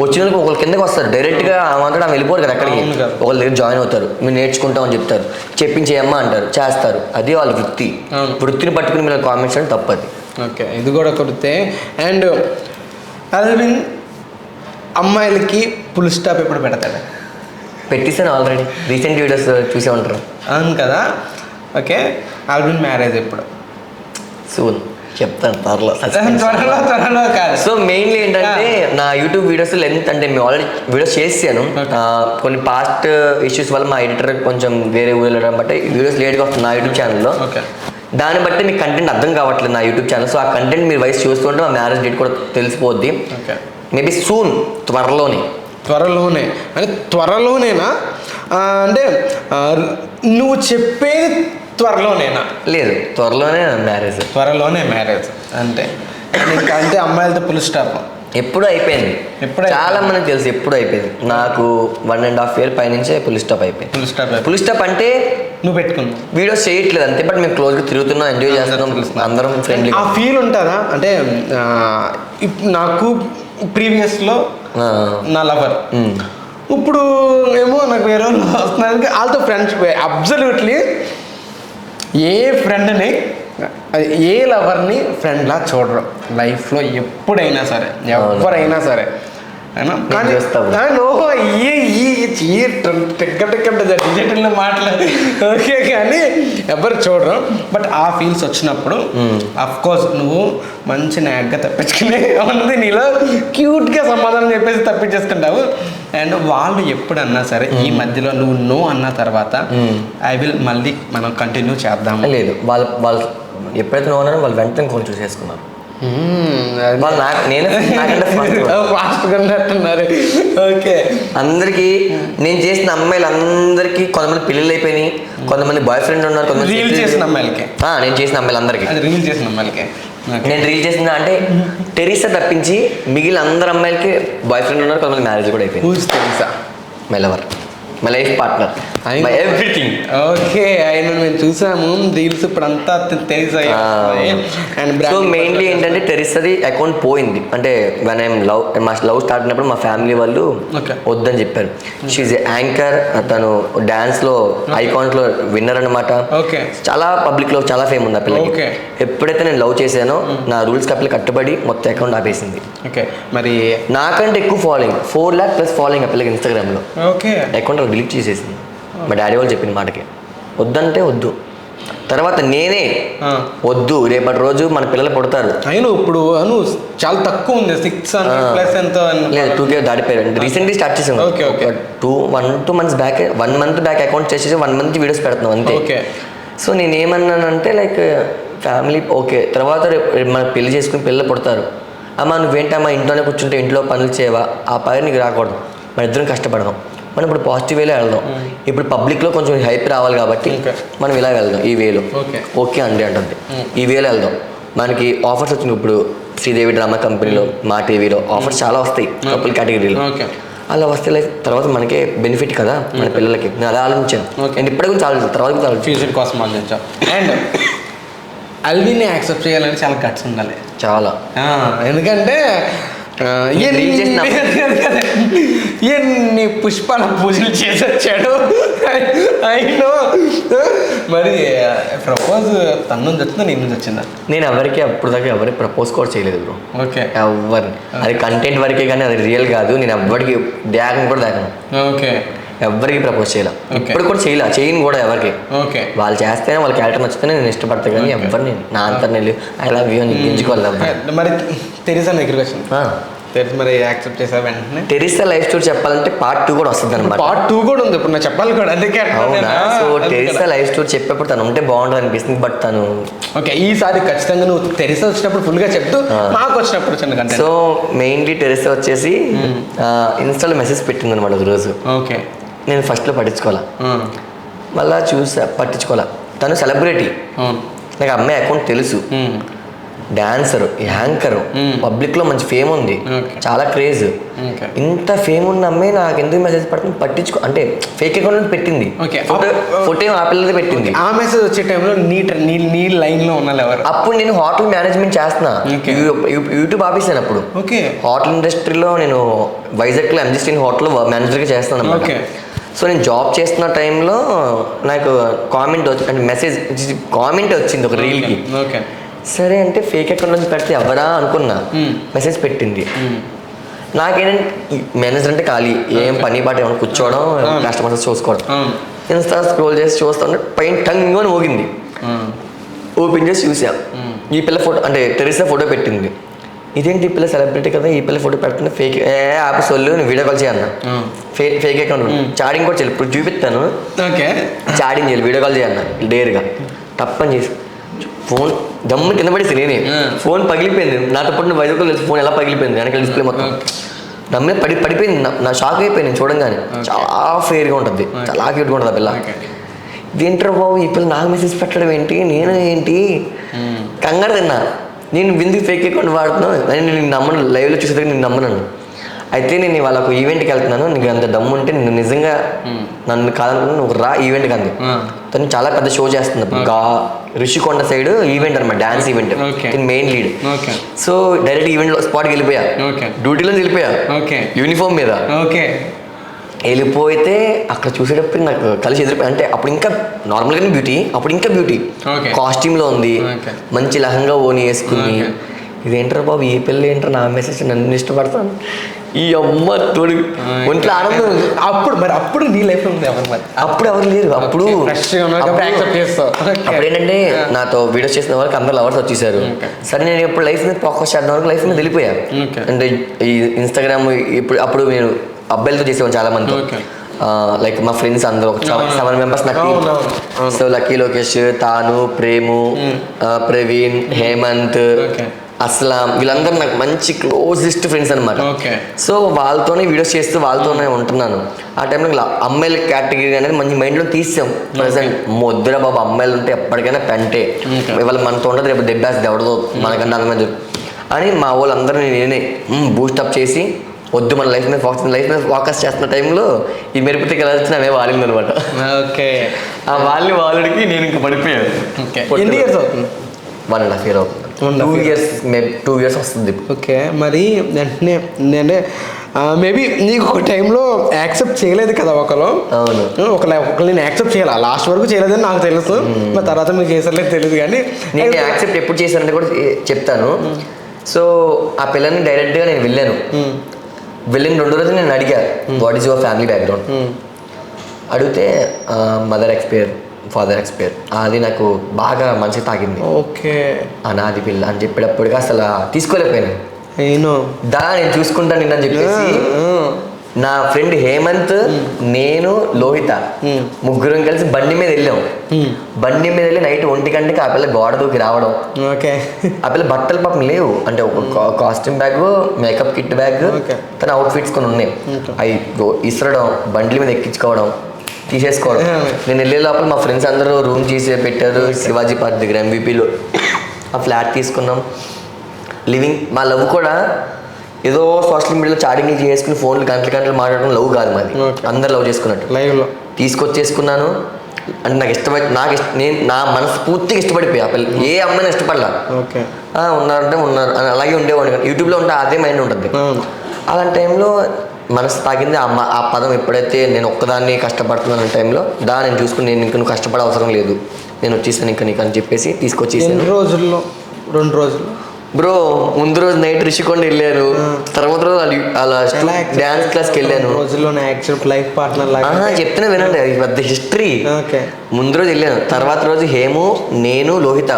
ఒకళ్ళు కిందకి వస్తారు. డైరెక్ట్గా ఆమె వెళ్ళిపోరు కదా అక్కడికి, ఒకళ్ళ దగ్గర జాయిన్ అవుతారు, మీరు నేర్చుకుంటామని చెప్తారు, చెప్పించేయమ్మా అంటారు, చేస్తారు. అది వాళ్ళ వృత్తిని పట్టుకుని మీరు కామెంట్స్ అంటే తప్పది. ఓకే, ఇది కూడా కొడితే. అండ్ అల్విన్ అమ్మాయిలకి ఫుల్ స్టాప్ ఎప్పుడు పెడతాడు? పెట్టేసాను ఆల్రెడీ, రీసెంట్ వీడియోస్ చూసే ఉంటారు. అవును కదా. ఓకే, అల్విన్ మ్యారేజ్ ఎప్పుడు? సూన్ చెప్తాను త్వరలో కాదు. సో మెయిన్లీ ఏంటంటే నా యూట్యూబ్ వీడియోస్ లెంత్ అంటే మేము ఆల్రెడీ వీడియోస్ చేసాను. కొన్ని పాస్ట్ ఇష్యూస్ వల్ల మా ఎడిటర్ కొంచెం వేరే ఊరు వెళ్ళడం బట్టి వీడియోస్ లేట్గా వస్తుంది నా యూట్యూబ్ ఛానల్లో. దాన్ని బట్టి మీకు కంటెంట్ అర్థం కావట్లేదు నా యూట్యూబ్ ఛానల్. సో ఆ కంటెంట్ మీరు వయసు చూస్తుంటే మా మ్యారేజ్ డేట్ కూడా తెలిసిపోద్ది. మేబీ సూన్, త్వరలోనే అంటే త్వరలోనేనా అంటే నువ్వు చెప్పేది త్వరలోనేనా? లేదు, త్వరలోనే మ్యారేజ్ అంటే ఇంకా అంటే అమ్మాయిలతో ఫుల్ స్టాప్ ఎప్పుడు అయిపోయింది. చాలా మంది తెలుసు ఎప్పుడు అయిపోయింది. నాకు 1.5 year పైనుంచే ఫుల్ స్టాప్ అయిపోయింది. ఫుల్ స్టాప్ అంటే నువ్వు పెట్టుకున్నావు వీడియోస్ చేయట్లేదు అంతే, బట్ మేము క్లోజ్గా తిరుగుతున్నాం, ఎంజాయ్ చేస్తున్నాం, అందరం ఫ్రెండ్లీ. ఆ ఫీల్ ఉంటుందా? అంటే నాకు ప్రీవియస్లో నా లవర్, ఇప్పుడు ఏమో నాకు వేరే వాళ్ళు వస్తున్నారు, వాళ్ళతో ఫ్రెండ్స్. అబ్జల్యూట్లీ ఏ ఫ్రెండ్ని ఏ లవర్ని ఫ్రెండ్లా చూడరు లైఫ్లో ఎప్పుడైనా సరే, ఎవరైనా సరే. డిజిటల్ మాట్లాడి ఓకే కానీ ఎవరు చూడరు. బట్ ఆ ఫీల్స్ వచ్చినప్పుడు అఫ్కోర్స్ నువ్వు మంచి నాగ్గా తప్పించుకునే ఉంది, నీలో క్యూట్గా సమాధానం చెప్పేసి తప్పించేసుకుంటావు. అండ్ వాళ్ళు ఎప్పుడన్నా సరే ఈ మధ్యలో నువ్వు నో అన్న తర్వాత ఐ విల్ మళ్ళీ మనం కంటిన్యూ చేద్దాం. లేదు, వాళ్ళు ఎప్పుడైతే నో అన్నారో వాళ్ళు వెంటనే కొంచెం చూసేసుకున్నారు. ఓకే, అందరికి నేను చేసిన అమ్మాయిలందరికీ కొంతమంది పెళ్ళిళ్ళు అయిపోయినాయి, కొంతమంది బాయ్ ఫ్రెండ్ ఉన్నారు, కొంతమంది రీల్ చేసిన అమ్మాయిలకి. నేను చేసిన అమ్మాయిలందరికీ నేను రీల్ చేసిన అంటే టెరిసా తప్పించి మిగిలిన అందరు అమ్మాయిలకి బాయ్ ఫ్రెండ్ ఉన్నారు, కొంతమంది మ్యారేజ్ కూడా అయిపోయింది. Teresa my lover, my life partner, my everything. Okay, ఆయన మేము చూసాము రీల్స్ ఇప్పుడు అంతా టెరిసా. సో మెయిన్లీ ఏంటంటే టెరిసాది అకౌంట్ పోయింది. అంటే మా లవ్ స్టార్ట్ అయినప్పుడు మా ఫ్యామిలీ వాళ్ళు వద్దని చెప్పారు. షీఈ్ యాంకర్, తను డాన్స్ లో ఐకాన్స్ లో విన్నర్ అనమాట. చాలా పబ్లిక్ లో చాలా ఫేమ్ ఉంది ఆ పిల్లకి. ఎప్పుడైతే నేను లవ్ చేశానో నా రూల్స్ కి ఆ పిల్ల కట్టుబడి మొత్తం అకౌంట్ ఆపేసింది. మరి నాకంటే ఎక్కువ ఫాలోయింగ్, 4 lakh ప్లస్ ఫాలోయింగ్ ఆ పిల్లకి ఇన్స్టాగ్రామ్ లో. అకౌంట్ డిలీట్ చేసేసింది. మా డాడీ వాళ్ళు చెప్పిన మాటకి వద్దంటే వద్దు. తర్వాత నేనే వద్దు, రేపటి రోజు మన పిల్లలు పుడతారు. అయినా ఇప్పుడు చాలా తక్కువ ఉంది, 600+ ఎంతో లేదు, 2K దాటిపోయారు. రీసెంట్లీ స్టార్ట్ చేసాను. 1-2 months back, 1 month bank account చేసేసి 1 month వీడియోస్ పెడుతున్నాం అంతే. సో నేనేమన్నానంటే లైక్ ఫ్యామిలీ ఓకే, తర్వాత రేపు మన పెళ్లి చేసుకుని పిల్లలు పుడతారు, అమ్మ నువ్వేంటమ్మా ఇంట్లోనే కూర్చుంటే ఇంట్లో పనులు చేయవా, ఆ పని నీకు రాకూడదు, మన ఇద్దరం కష్టపడదాం, మనం ఇప్పుడు పాజిటివ్ వేలో వెళ్దాం. ఇప్పుడు పబ్లిక్లో కొంచెం హైప్ రావాలి కాబట్టి మనం ఇలా వెళ్దాం, ఈ వేలో ఓకే అండి అంటుంది, ఈ వేలో వెళ్దాం. మనకి ఆఫర్స్ వచ్చినాయి ఇప్పుడు శ్రీదేవి డ్రామా కంపెనీలో, మా టీవీలో ఆఫర్స్ చాలా వస్తాయి కపుల్ కేటగిరీలో. అలా వస్తే లైక్ తర్వాత మనకే బెనిఫిట్ కదా మన పిల్లలకి. నేను అలా ఆలోచించాను, నేను ఇప్పటి గురించి ఆలోచించాను, తర్వాత ఫ్యూచర్ కోసం ఆలోచించాను. అండ్ అల్విన్ని యాక్సెప్ట్ చేయాలని చాలా గట్స్ ఉండాలి, చాలా. ఎందుకంటే ఎన్ని పుష్పాల పూజలు చేసి వచ్చాడు అయినో. మరి ప్రపోజ్ తన నుంచి వచ్చిందా నీ నుంచి వచ్చిందా? నేను ఎవరికి అప్పుడు దాకా ఎవరికి ప్రపోజ్ కూడా చేయలేదు బ్రో. ఓకే, ఎవరిని, అది కంటెంట్ వరకే కానీ అది రియల్ కాదు. నేను ఎవరికి దాకను కూడా దాకను. ఓకే, ఎవరికి ప్రపోజ్ చేయాలి, ఇప్పుడు కూడా చేయను కూడా ఎవరికి. ఓకే, వాళ్ళు చేస్తేనే వాళ్ళ క్యారెక్టర్ నచ్చితేనే నేను ఇష్టపడతాను, కానీ ఎవరిని నా అంతా నేను ఐ లవ్ యూ అని ఎంచుకోవాలి. మరి తెరీసా దగ్గరికి వచ్చింది, మరి యాక్సెప్ట్ చేసా వెంటనే? టెరిసా లైఫ్ స్టోరీ చెప్పాలంటే పార్ట్ 2 కూడా వస్తుంది అనమాట. పార్ట్ 2 కూడా ఉంది ఇప్పుడు, నేను చెప్పాలి కూడా అందుకే. సో టెరిసా లైఫ్ స్టోరీ చెప్పేప్పుడు తను ఉంటే బాగుంటుంది అనిపిస్తుంది, బట్ తను ఓకే ఈసారి ఖచ్చితంగా నువ్వు టెరిసా వచ్చినప్పుడు ఫుల్గా చెప్తూ మాకు వచ్చినప్పుడు చిన్న కంటెంట్. సో మెయిన్లీ టెరిసా వచ్చేసి ఇన్స్టాలో మెసేజ్ పెట్టింది అనమాట ఒక రోజు. ఓకే, నేను ఫస్ట్లో పట్టించుకోవాలా, మళ్ళా చూసా పట్టించుకోవాలా. తను సెలబ్రిటీ, నాకు అమ్మాయి అకౌంట్ తెలుసు, డాన్సరు, యాంకరు, పబ్లిక్లో మంచి ఫేమ్ ఉంది, చాలా క్రేజ్. ఇంత ఫేమ్ ఉన్న అమ్మాయి నాకు ఎందుకు మెసేజ్ పడుతుంది పట్టించుకో అంటే ఫేక్ అకౌంట్ పెట్టింది, ఫోటో ఆ పిల్లలది పెట్టింది. ఆ మెసేజ్ వచ్చే టైంలో నీ లైన్లో ఉన్నారు ఎవరు? అప్పుడు నేను హోటల్ మేనేజ్మెంట్ చేస్తున్నా, యూట్యూబ్ ఆఫీసాను అప్పుడు. ఓకే, హోటల్ ఇండస్ట్రీలో నేను వైజాగ్లో ఎంజీ హోటల్ మేనేజర్గా చేస్తాను అన్నమాట. సో నేను జాబ్ చేస్తున్న టైంలో నాకు కామెంట్ అంటే మెసేజ్ కామెంట్ వచ్చింది ఒక రీల్కి. సరే అంటే ఫేక్ అకౌంట్ నుంచి పెడితే ఎవరా అనుకున్నా, మెసేజ్ పెట్టింది. నాకేంటంటే మేనేజర్ అంటే ఖాళీ, ఏం పని పాట ఏమైనా కూర్చోవడం, కస్టమర్స్ చూసుకోవడం. ఇన్స్టా స్క్రోల్ చేసి చూస్తా ఉంటే పైన టంగ్ అని మోగింది, ఓపెన్ చేసి చూసా. ఈ పిల్ల ఫోటో అంటే టెరిసా ఫోటో పెట్టింది. ఇదేంటి ఈ పిల్ల సెలబ్రిటీ కదా, ఈ పిల్ల ఫోటో పెడుతుంది, ఫేక్ యాప్ సొల్లు నేను వీడియో కాల్ చేయన్నా, ఫేక్ అకౌంట్ చాటింగ్ కూడా చేయాలి, ఇప్పుడు చూపిస్తాను. చాటింగ్ చేయాలి, వీడియో కాల్ చేయన్నా డేర్గా, తప్పని చేసి ఫోన్ దమ్ము కింద పడేసి నేనే, ఫోన్ పగిలిపోయింది. నాతో పాటు వైజాగ్లో తెలిసి ఫోన్ ఎలా పగిలిపోయింది, వెనకాల డిస్ప్లే మొత్తం దమ్మే పడిపోయింది. నా షాక్ అయిపోయింది నేను చూడంగానే. చాలా ఫేర్గా ఉంటుంది, చాలా క్యూట్గా ఉంటుంది ఆ పిల్ల. ఇదేంటారు బాబు ఈ పిల్ల నాకు మెసేజ్ పెట్టడం ఏంటి, నేను ఏంటి కంగారు తిన్నా. నేను విందుకు ఫేక్ అకౌంట్ వాడుతున్నాను అని నేను నమ్మను, లైవ్లో చూసేదాకా నేను నమ్మను. అయితే నేను ఇవాళ ఒక ఈవెంట్కి వెళ్తున్నాను, నీకు అంత దమ్ము ఉంటే నేను నిజంగా నన్ను కాదనుకున్నా నువ్వు రా ఈవెంట్కి అంది. తను చాలా పెద్ద షో చేస్తుంది, ఋషికొండ సైడ్ ఈవెంట్ అనమాట, dance event, main lead. So direct event స్పాట్కి వెళ్ళిపోయా, డ్యూటీలో వెళ్ళిపోయా యూనిఫామ్ మీద. వెళ్ళిపోతే అక్కడ చూసేటప్పుడు నాకు కలిసి ఎదురుపోయి, అంటే అప్పుడు ఇంకా నార్మల్గానే బ్యూటీ, అప్పుడు ఇంకా బ్యూటీ, కాస్ట్యూమ్లో ఉంది, మంచి లహంగా ఓని వేసుకుంది. ఇదేంటారు బాబు ఈ పిల్ల ఏంటారు నా మెసేజ్ నన్ను ఇష్టపడతాను, ఈ అమ్మ తోడు ఒంట్లో ఆనందం ఉంది. అప్పుడు నీ లైఫ్ ఉంది ఎవరు? అప్పుడు ఎవరు లేరు. అప్పుడు ఏంటంటే నాతో వీడియోస్ చేసిన వాళ్ళకి అందరు లవర్స్ వచ్చేసారు. సరే నేను ఇప్పుడు లైఫ్ మీద ఫోకస్ చేద్దాం వరకు లైఫ్ మీద వెళ్ళిపోయా. అంటే ఈ ఇన్స్టాగ్రామ్ అప్పుడు నేను అబ్బాయిలతో చేసేవాళ్ళు చాలా మంది, లైక్ మా ఫ్రెండ్స్ అందరూ 7 మెంబర్స్ నాకు. సో లక్కీ లోకేష్, తాను, ప్రేము, ప్రవీణ్, హేమంత్, అస్లాం, వీళ్ళందరూ నాకు మంచి క్లోజెస్ట్ ఫ్రెండ్స్ అనమాట. సో వాళ్ళతోనే వీడియోస్ చేస్తూ వాళ్ళతోనే ఉంటున్నాను. ఆ టైంలో అమ్మాయిల కేటగిరీ అనేది మంచి మైండ్లో తీసాం. ప్రజెంట్ మొద్దురా బాబు అమ్మాయిలు ఉంటే ఎప్పటికైనా పెంటే, ఇవాళ మనతో ఉండదు రేపు దెబ్బేస్తుంది ఎవడదో మనకన్నా అందమైన అని మా వాళ్ళందరినీ నేనే బూస్టప్ చేసి వద్దు మన లైఫ్ మీద ఫోకస్ చేస్తున్న టైంలో ఈ మెరుపుతికి ఎలా వచ్చినా అవే వాడింది అనమాట. ఓకే, ఆ వాళ్ళకి నేను ఇంకా పడిపోయాను. 1.5 year అవుతుంది, 2 years వస్తుంది. ఓకే, మరి వెంటనే నేను మేబీ నీకు ఒక టైంలో యాక్సెప్ట్ చేయలేదు కదా ఒకరు? అవును, ఒకరు నేను యాక్సెప్ట్ చేయాలి, లాస్ట్ వరకు చేయలేదని నాకు తెలుసు, మరి తర్వాత మీకు చేసలేదు తెలియదు. కానీ నేను యాక్సెప్ట్ ఎప్పుడు చేశానంటే కూడా చెప్తాను. సో ఆ పిల్లని డైరెక్ట్గా నేను వెళ్ళిన 2 రోజులు నేను అడిగా what is your family background. అడిగితే మదర్ ఎక్స్పైర్, ఫాదర్ ఎక్స్పైర్. అది నాకు బాగా మనసుకి తాకింది. ఓకే, అనాది పిల్ల అని చెప్పేటప్పటికి అసలు తీసుకోలేకపోయాను. నేను చూసుకుంటాను నిన్న అని చెప్పేసి నా ఫ్రెండ్ హేమంత్, నేను, లోహిత ముగ్గురం కలిసి బండి మీద వెళ్ళాం. బండి మీద వెళ్ళి నైట్ 1 గంటకి ఆ పిల్ల గోడ దూకి రావడం. ఓకే, ఆ పిల్ల బట్టలు పాపం లేవు, అంటే ఒక costume bag, makeup kit bag, తన అవుట్ఫిట్స్ కొన్ని ఉన్నాయి. అవి ఇసరడం, బండ్ల మీద ఎక్కించుకోవడం, తీసేసుకోవడం. నేను వెళ్ళే లోపల మా ఫ్రెండ్స్ అందరూ రూమ్ తీసి పెట్టారు శివాజీ పార్క్ దగ్గర ఎంబీపీలో. ఆ ఫ్లాట్ తీసుకున్నాం. లివింగ్ మా లవ్ కూడా ఏదో సోషల్ మీడియాలో చాటింగ్లు చేసుకుని ఫోన్లు గంటలు మాట్లాడడం లవ్ కాదు మాది, అందరు లవ్ చేసుకున్నట్టు లైవ్లో తీసుకొచ్చేసుకున్నాను. అంటే నేను నా మనసు పూర్తిగా ఇష్టపడిపోయా. ఏ అమ్మాయిని ఇష్టపడలా. ఉన్నారంటే ఉన్నారు అని అలాగే ఉండేవాడిని. యూట్యూబ్లో ఉంటే అదే మైండ్ ఉంటుంది. అలాంటి టైంలో మనసు తాగింది ఆ పదం. ఎప్పుడైతే నేను ఒక్కదాన్ని కష్టపడుతున్నాను టైంలో నేను చూసుకుని నేను ఇంక నువ్వు కష్టపడే అవసరం లేదు, నేను వచ్చేసాను ఇంకా నీకు అని చెప్పేసి తీసుకొచ్చేసాను. 2 రోజుల్లో బ్రో ముందు రోజు నైట్ రిషికొండ వెళ్ళారు, తర్వాత రోజు అలా డ్యాన్స్ క్లాస్కి వెళ్ళాను. రోజుల్లోనే యాక్చువల్ లైఫ్ పార్ట్నర్ లాగా చెప్తున్నా వినండి, అది పెద్ద హిస్టరీ. ముందు రోజు వెళ్ళాను, తర్వాత రోజు హేము, నేను, లోహిత,